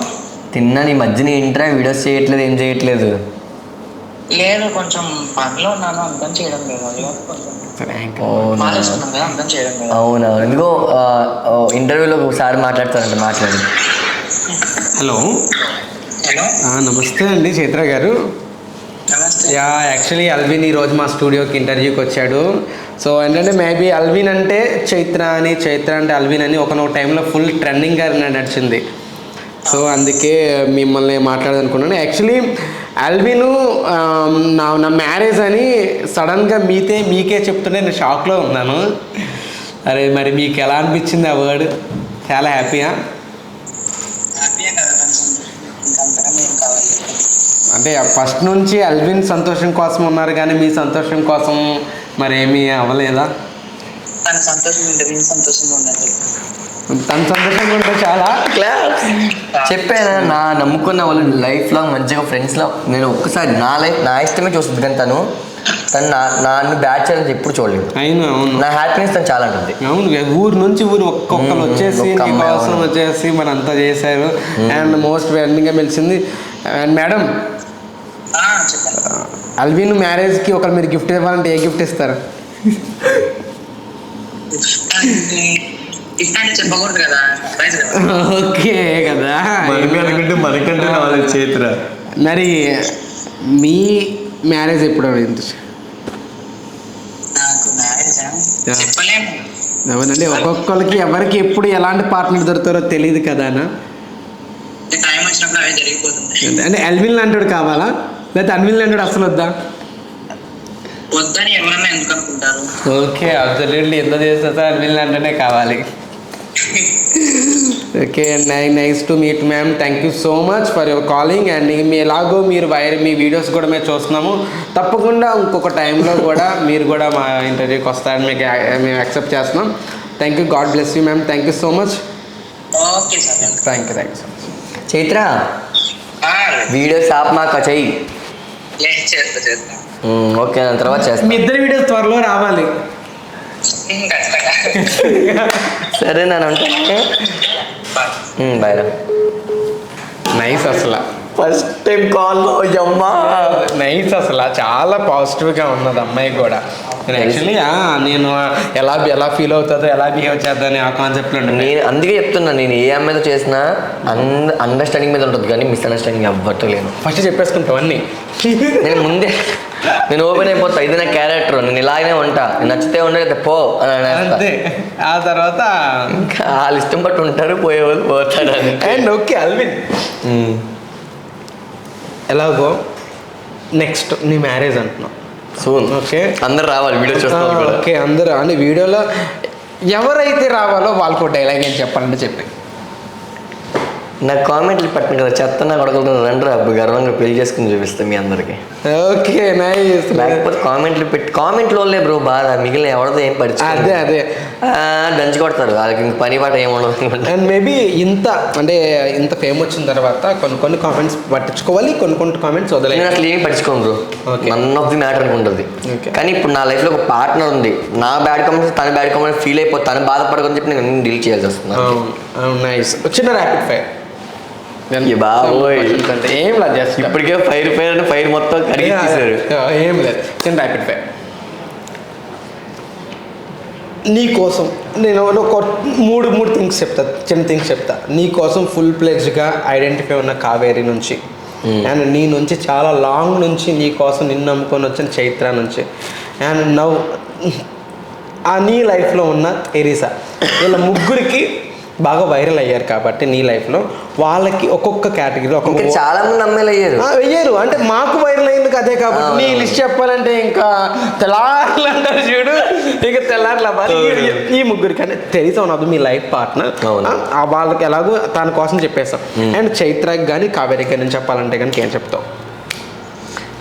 తిన్నా. నీ మధ్యన ఏంట్రా వీడియోస్ చేయట్లేదు, ఏం చేయట్లేదు? లేదు, కొంచెం పనిలో ఉన్నాను, అర్థం చేయడం లేదు. అవునా, ఎందుకో ఇంటర్వ్యూలో ఒకసారి మాట్లాడతానంట, మాట్లాడి. హలో, నమస్తే అండి చైత్ర గారు. యాక్చువల్లీ అల్విన్ ఈరోజు మా స్టూడియోకి ఇంటర్వ్యూకి వచ్చాడు. సో ఏంటంటే మేబీ అల్విన్ అంటే చైత్ర అని, చైత్ర అంటే అల్విన్ అని ఒక టైంలో ఫుల్ ట్రెండింగ్గా నడిచింది. సో అందుకే మిమ్మల్ని మాట్లాడాలనుకున్నాను. యాక్చువల్లీ అల్విను నా మ్యారేజ్ అని సడన్గా మీకే చెప్తుంటే నేను షాక్లో ఉన్నాను. అరే మరి మీకు ఎలా అనిపించింది ఆ వర్డ్? చాలా హ్యాపీయా? అంటే ఫస్ట్ నుంచి అల్విన్ సంతోషం కోసం ఉన్నారు, కానీ మీ సంతోషం కోసం మరేమీ అవ్వలేదా? తన సంతోషం ఉంటే చాలా చెప్పాను. నా నమ్ముకున్న వాళ్ళు లైఫ్ లాంగ్ మంచిగా ఫ్రెండ్స్లో నేను ఒక్కసారి నా ఇష్టమే చూస్తుంది, కానీ తను నన్ను బ్యాడ్ చేయాలని ఎప్పుడు చూడలేదు. అవును, నా హ్యాపీనెస్ తను చాలా ఉంటుంది. అవును, ఊరు నుంచి ఊరు ఒక్కొక్కరు వచ్చేసి వచ్చేసి మన అంతా చేశారు. అండ్ మోస్ట్ ఎండింగ్గా మెలిసింది. అండ్ మేడం చెప్పండి. అల్విన్ మ్యారేజ్కి ఒకరు మీరు గిఫ్ట్ ఇవ్వాలంటే ఏ గిఫ్ట్ ఇస్తారు? గిఫ్ట్ అంటే చెప్పకూడదు కదా, సర్ప్రైజ్ కదా. ఓకే కదా, అనుకుంటే మనకంటే నాలుగు చేతురా. మరి మీ మ్యారేజ్ ఎప్పుడు అయింది? నాకు మ్యారేజ్ చెప్పలేము. అవునండి, ఒక్కొక్కరికి ఎవరికి ఎప్పుడు ఎలాంటి పార్ట్నర్ దొరుకుతారో తెలియదు కదా అన్న. టైం వచ్చినప్పుడు అవే జరిగిపోతుంది. అంటే అల్విన్ లాంటి కావాలా లేకపోతే అన్విన్ లాంటి అసలు వద్దా? వద్దని ఎవరన్నా ఎందుకు అనుకుంటారు? ఓకే, అబ్సల్యూట్లీ ఎంత చేస్తా అల్విన్ లాంటినే కావాలి. Okay, nice to meet ma'am. Thank you so much for your calling. And మీ ఎలాగో మీరు మీ వీడియోస్ కూడా మేము చూస్తున్నాము. తప్పకుండా ఇంకొక టైంలో కూడా మీరు కూడా మా ఇంటర్వ్యూకి వస్తారని మేము యాక్సెప్ట్ చేస్తున్నాం. Thank you, God bless you ma'am. Thank you so much. Okay sir, thank you so much. Chaitra videos ఆప్ మాకు చెయ్యి. చేస్తా. ఓకే, దాని తర్వాత చేస్తా. మీ ఇద్దరు వీడియోస్ త్వరలో రావాలి. సరే నన్ను అంటే బాయ్. నైస్, అసలు ఫస్ట్ టైం కాల్లో అమ్మా నైస్, అసలు చాలా పాజిటివ్గా ఉన్నది అమ్మాయి కూడా. యాక్చువల్లీ నేను ఎలా ఫీల్ అవుతుందో ఎలా బిహేవ్ చేద్దామని ఆ కాన్సెప్ట్లో నేను అందుకే చెప్తున్నా, నేను ఏ అమ్మాయితో చేసినా అండర్స్టాండింగ్ మీద ఉంటుంది కానీ మిస్అండర్స్టాండింగ్ అవ్వట్లేను. ఫస్ట్ చెప్పేసుకుంటాం అన్నీ. నేను ఓపెన్ అయిపోతా, ఇది నా క్యారెక్టర్, నేను ఇలాగనే ఉంటా, నేను నచ్చితే ఉండదు పో అని అంతే. ఆ తర్వాత ఇంకా వాళ్ళు ఇష్టం పట్టు ఉంటారు, పోయేవాళ్ళు పోతాడు. అండ్ ఓకే అల్విన్, ఎలాగో నెక్స్ట్ నీ మ్యారేజ్ అంటున్నావు సూన్. ఓకే, అందరు రావాలి వీడియో చూస్తారు. ఓకే, అందరూ అని వీడియోలో ఎవరైతే రావాలో వాళ్ళకు డైలాగ్ ఏం చెప్పాలంటే చెప్పి. నాకు కామెంట్లు పెట్టను కదా, చెత్త నా కొడకలు రండి అబ్బు గర్వంగా పెళ్లి చేసుకుని చూపిస్తాను మీ అందరికి. Okay, nice. లేకపోతే కామెంట్లు కామెంట్లో బ్రో బాధ, మిగిలిన ఎవరితో ఏం పరిచయం. అదే దంచి కొడతారు, వాళ్ళకి ఇంక పని పాట ఏముండదు. అండ్ మేబీ ఇంత ఫేమ్ వచ్చిన తర్వాత కొన్ని కామెంట్స్ పట్టించుకోవాలి, కొన్ని కామెంట్స్ వదిలేదు. నేను అసలు ఏమి పట్టించుకోను bro, none of the matter ఉంటుంది. కానీ ఇప్పుడు నా లైఫ్లో ఒక పార్ట్నర్ ఉంది, నా బ్యాడ్ కామెంట్స్ తన బ్యాడ్ కామెంట్స్ ఫీల్ అయిపోయి తను బాధపడకని చెప్పి నేను డీల్ చేయాల్సి వస్తుంది. నైస్, చిన్న ర్యాపిడ్ ఫైర్. ఏం లేదు, జస్ట్ ఇప్పటికే ఫైర్ మొత్తం కడిగి తీశారు. ఏం లేదు, చిన్న ర్యాపిడ్ ఫైర్. నీ కోసం నేను ఒక మూడు థింగ్స్ చెప్తా, చిన్న థింగ్స్ చెప్తా. నీ కోసం ఫుల్ ప్లెడ్జ్గా ఐడెంటిఫై ఉన్న కావేరి నుంచి, అండ్ నీ నుంచి చాలా లాంగ్ నుంచి నీ కోసం నిన్ను నమ్ముకొని వచ్చిన చైత్ర నుంచి, అండ్ నవ్వు నీ లైఫ్లో ఉన్న ఎరిసా, వీళ్ళ ముగ్గురికి బాగా వైరల్ అయ్యారు కాబట్టి నీ లైఫ్లో వాళ్ళకి ఒక్కొక్క కేటగిరీ చాలా మంది అమ్మాయిలు అయ్యారు. అంటే మాకు వైరల్ అయింది అదే కాబట్టి నీ లిస్ట్ చెప్పాలంటే ఇంకా తెల్లార్లు అంటారు చూడు, ఇంకా తెల్లార్లు అవ్వాలి. ఈ ముగ్గురికి అంటే తెలిసి ఉన్నది మీ లైఫ్ పార్ట్నర్, వాళ్ళకి ఎలాగో తన కోసం చెప్పేస్తాం. అండ్ చైత్రకి కానీ కావేరికి కానీ చెప్పాలంటే కనుక ఏం చెప్తావు?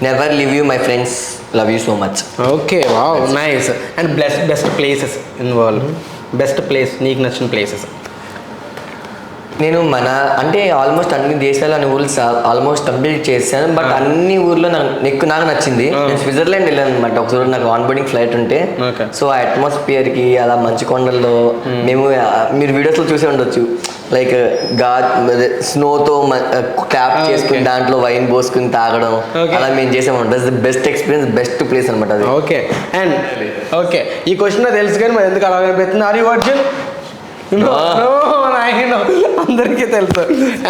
Never live you my friends, love you so much. Okay, wow, nice. And best places in world, best place నీకు నచ్చిన ప్లేసెస్? నేను అంటే ఆల్మోస్ట్ అన్ని దేశాలు అన్ని ఊర్లు ఆల్మోస్ట్ కంప్లీట్ చేశాను. బట్ అన్ని ఊర్లో నాకు నచ్చింది. నేను స్విట్జర్లాండ్ వెళ్ళాను అనమాట ఒకసారి, నాకు ఆన్ బోర్డింగ్ ఫ్లైట్ ఉంటే. సో ఆ అట్మాస్ఫియర్కి అలా మంచు కొండల్లో మేము, మీరు వీడియోస్లో చూసే ఉండొచ్చు, లైక్ స్నోతో క్యాప్ చేసుకుని దాంట్లో వైన్ పోసుకుని తాగడం, అలా మేము చేసాము. That's the best experience, best place అనమాట అది. ఓకే, అండ్ ఓకే, ఈ క్వశ్చన్ తెలుసు కానీ మరి ఎందుకు అలా అనిపిస్తుంది? Are you virgin? అందరికీ తెలుసు.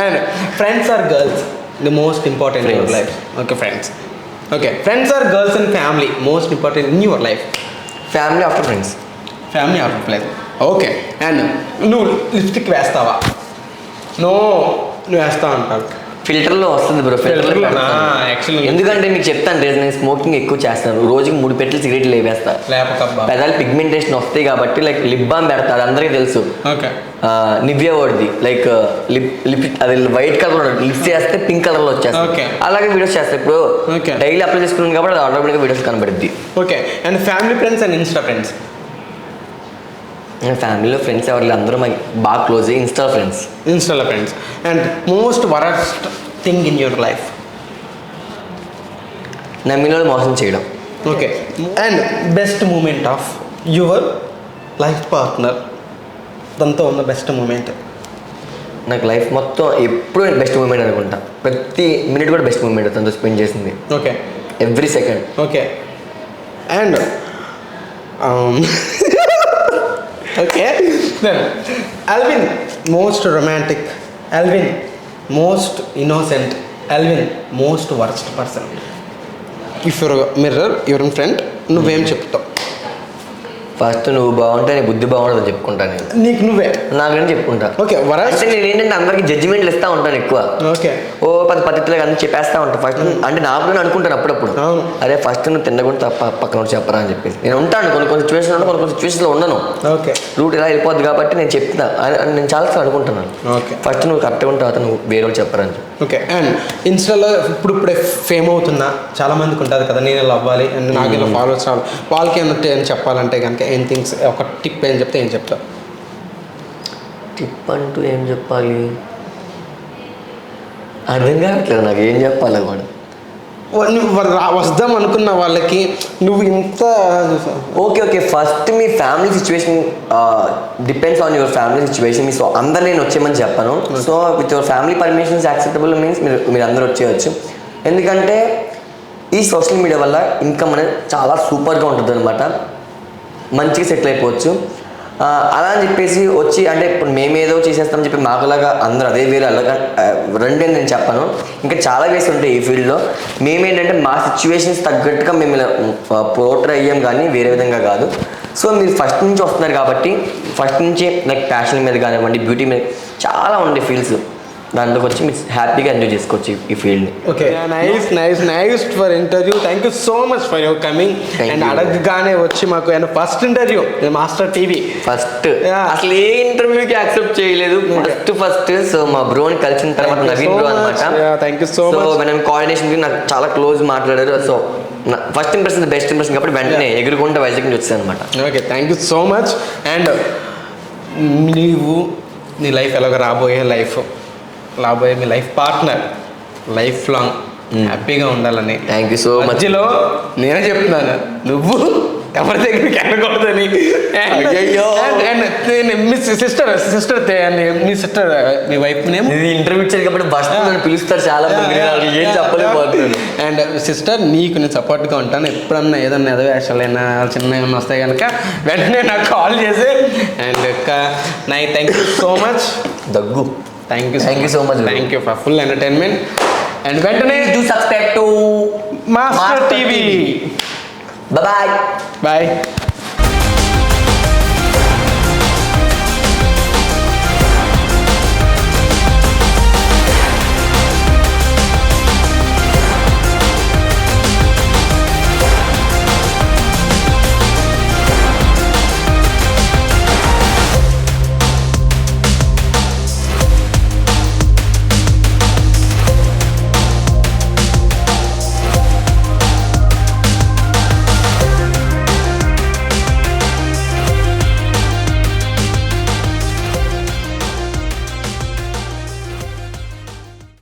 And friends or girls the most important in your life? Okay, friends or girls and family most important in your life? Family after friends. Family after friends. Okay, and నువ్వు lipstick వేస్తావా? నువ్వు వేస్తావు అంటావు. ఫిల్టర్లో వస్తుంది bro, ఫిల్టర్లో. ఎందుకంటే మీకు చెప్తాను reason, నేను స్మోకింగ్ ఎక్కువ చేస్తాను, రోజుకి 3 పెట్టెలు సిగరెట్లు లేవేస్తా. పెదాలు పిగ్మెంటేషన్ వస్తాయి కాబట్టి లైక్ లిప్ బామ్ పెడతారు, అందరికీ తెలుసు. నివ్యా వాడిది లైక్ లిప్ అది వైట్ కలర్ లిప్స్ చేస్తే పింక్ కలర్ లో వచ్చేస్తాయి. అలాగే వీడియోస్ చేస్తాయి. ఇప్పుడు డైలీ అప్లై చేసుకున్నాను కాబట్టి అది ఆటోమేటిక్గా వీడియోస్ కనబడుద్ది. Okay, and family friends and insta friends? ఫ్యామిలీలో ఫ్రెండ్స్ ఎవరు అందరూ మాకు బాగా క్లోజ్. ఇన్స్టాలో friends. And most worst thing in your life? నమ్మిన వాళ్ళు మోసం చేయడం. Okay, and best moment of your life partner, దాంతో ఉన్న బెస్ట్ మూమెంట్? నాకు లైఫ్ మొత్తం ఎప్పుడు బెస్ట్ మూమెంట్ అనుకుంటా. ప్రతి మినిట్ కూడా బెస్ట్ మూమెంట్ తనతో స్పెండ్ చేసింది. Okay, every second. Okay. And okay, Alvin most romantic, Alvin most innocent, Alvin most worst person. If your mirror your friend, నువ్వేం చెప్తావు? ఫస్ట్ నువ్వు బాగుంటే నీ బుద్ధి బాగుంటుందని చెప్పుకుంటాను నేను. నీకు నువ్వే నాకని చెప్పుకుంటా. ఓకే, అంటే నేను ఏంటంటే అందరికి జడ్జిమెంట్లు ఇస్తూ ఉంటాను ఎక్కువ. ఓకే, ఓ పద్ధతిలో అన్ని చెప్పేస్తా ఉంటాను ఫస్ట్. అంటే నాకు నేను అనుకుంటాను అప్పుడప్పుడు, అవును, అరే ఫస్ట్ నువ్వు తిన్నకుండా తప్ప పక్కన చెప్పరా అని చెప్పేసి నేను ఉంటాను. కొన్ని సిచ్యువేషన్ ఉంటాను, కొన్ని సిచ్యువేషన్లో ఉండను. ఓకే, రూట్ ఇలా వెళ్ళిపోద్ది కాబట్టి నేను చెప్తా అని నేను చాలాసార్లు అనుకుంటున్నాను. ఓకే, ఫస్ట్ నువ్వు కరెక్ట్గా ఉంటావు, తర్వాత నువ్వు వేరే వాళ్ళు చెప్పరా అని చెప్పి. ఓకే. అండ్ ఇన్స్టాలో ఇప్పుడే ఫేమ్ అవుతున్నా చాలా మందికి ఉంటుంది కదా, నేను ఇలా అవ్వాలి అండ్ నాకు ఇలా ఫాలోవర్స్ రావాలి, వాళ్ళకి ఏం చెప్పాలంటే కనుక ఏం థింగ్స్, ఒక టిప్ ఏం చెప్తే ఏం చెప్తావు? టిప్ అంటూ ఏం చెప్పాలి అర్థం కావట్లేదు నాకు, ఏం చెప్పాలి కూడా. వద్దాం అనుకున్న వాళ్ళకి నువ్వు ఇంత okay first me family situation depends on your family situation. Me so అందరు నేను వచ్చేయమని చెప్పాను. So with your family permissions acceptable means మీరు అందరూ వచ్చేయచ్చు. ఎందుకంటే ఈ సోషల్ మీడియా వల్ల ఇన్కమ్ అనేది చాలా సూపర్గా ఉంటుంది అనమాట, మంచిగా సెటిల్ అయిపోవచ్చు. అలా అని చెప్పేసి వచ్చి అంటే ఇప్పుడు మేమేదో చేసేస్తామని చెప్పి మాకులాగా అందరూ అదే వేరే అలాగా రెండే నేను చెప్పాను. ఇంకా చాలా వేస్ ఉంటాయి ఈ ఫీల్డ్లో. మేమేంటంటే మా సిచ్యువేషన్స్ తగ్గట్టుగా మేము ఇలా పోర్ట్రే అయ్యాం కానీ వేరే విధంగా కాదు. సో మీరు ఫస్ట్ నుంచి వస్తున్నారు కాబట్టి ఫస్ట్ నుంచి లైక్ ప్యాషన్ మీద కానివ్వండి, బ్యూటీ మీద చాలా ఉండే ఫీల్డ్స్, దాంట్లోకి వచ్చి మీరు హ్యాపీగా ఎంజాయ్ చేసుకోవచ్చు ఈ ఫీల్డ్ని. Okay, nice for interview. Thank you so much for your coming. And అడగగానే వచ్చి మాకు first interview master TV first అసలు ఏ ఇంటర్వ్యూకి యాక్సెప్ట్ చేయలేదు ఫస్ట్. సో మా బ్రోని కలిసిన తర్వాత నవీన్ బ్రో అనమాట. Thank you so much. మనం కోఆర్డినేషన్కి నాకు చాలా క్లోజ్ మాట్లాడారు. So first impression best impression కాబట్టి వెంటనే ఎగురుకుంటే వైజాగ్ నుంచి వచ్చాను అనమాట. Okay, thank you so much. And నీవు నీ లైఫ్ ఎలాగ రాబోయే మీ లైఫ్ పార్ట్నర్ లైఫ్ లాంగ్ హ్యాపీగా ఉండాలని. Thank you so much. మధ్యలో నేనే చెప్తున్నాను, నువ్వు ఎవరి దగ్గరికి వెళ్ళకూడదని. మీ సిస్టర్ మీ వైఫ్ ఇంటర్వ్యూ ఇచ్చారు కాబట్టి బస్ నన్ను పిలుస్తారు చాలా ఏం చెప్పలేకపోతున్నాను. అండ్ సిస్టర్ నీకు నేను సపోర్ట్గా ఉంటాను. ఎప్పుడన్నా ఏదన్నా ఏదో వేషాలైనా చిన్న ఏమన్నా వస్తాయి కనుక వెంటనే నాకు కాల్ చేసి. And thank you so much దగ్గు. Thank you so much. Thank you for full entertainment. And వెంటనే do subscribe to master TV. Bye bye. Bye.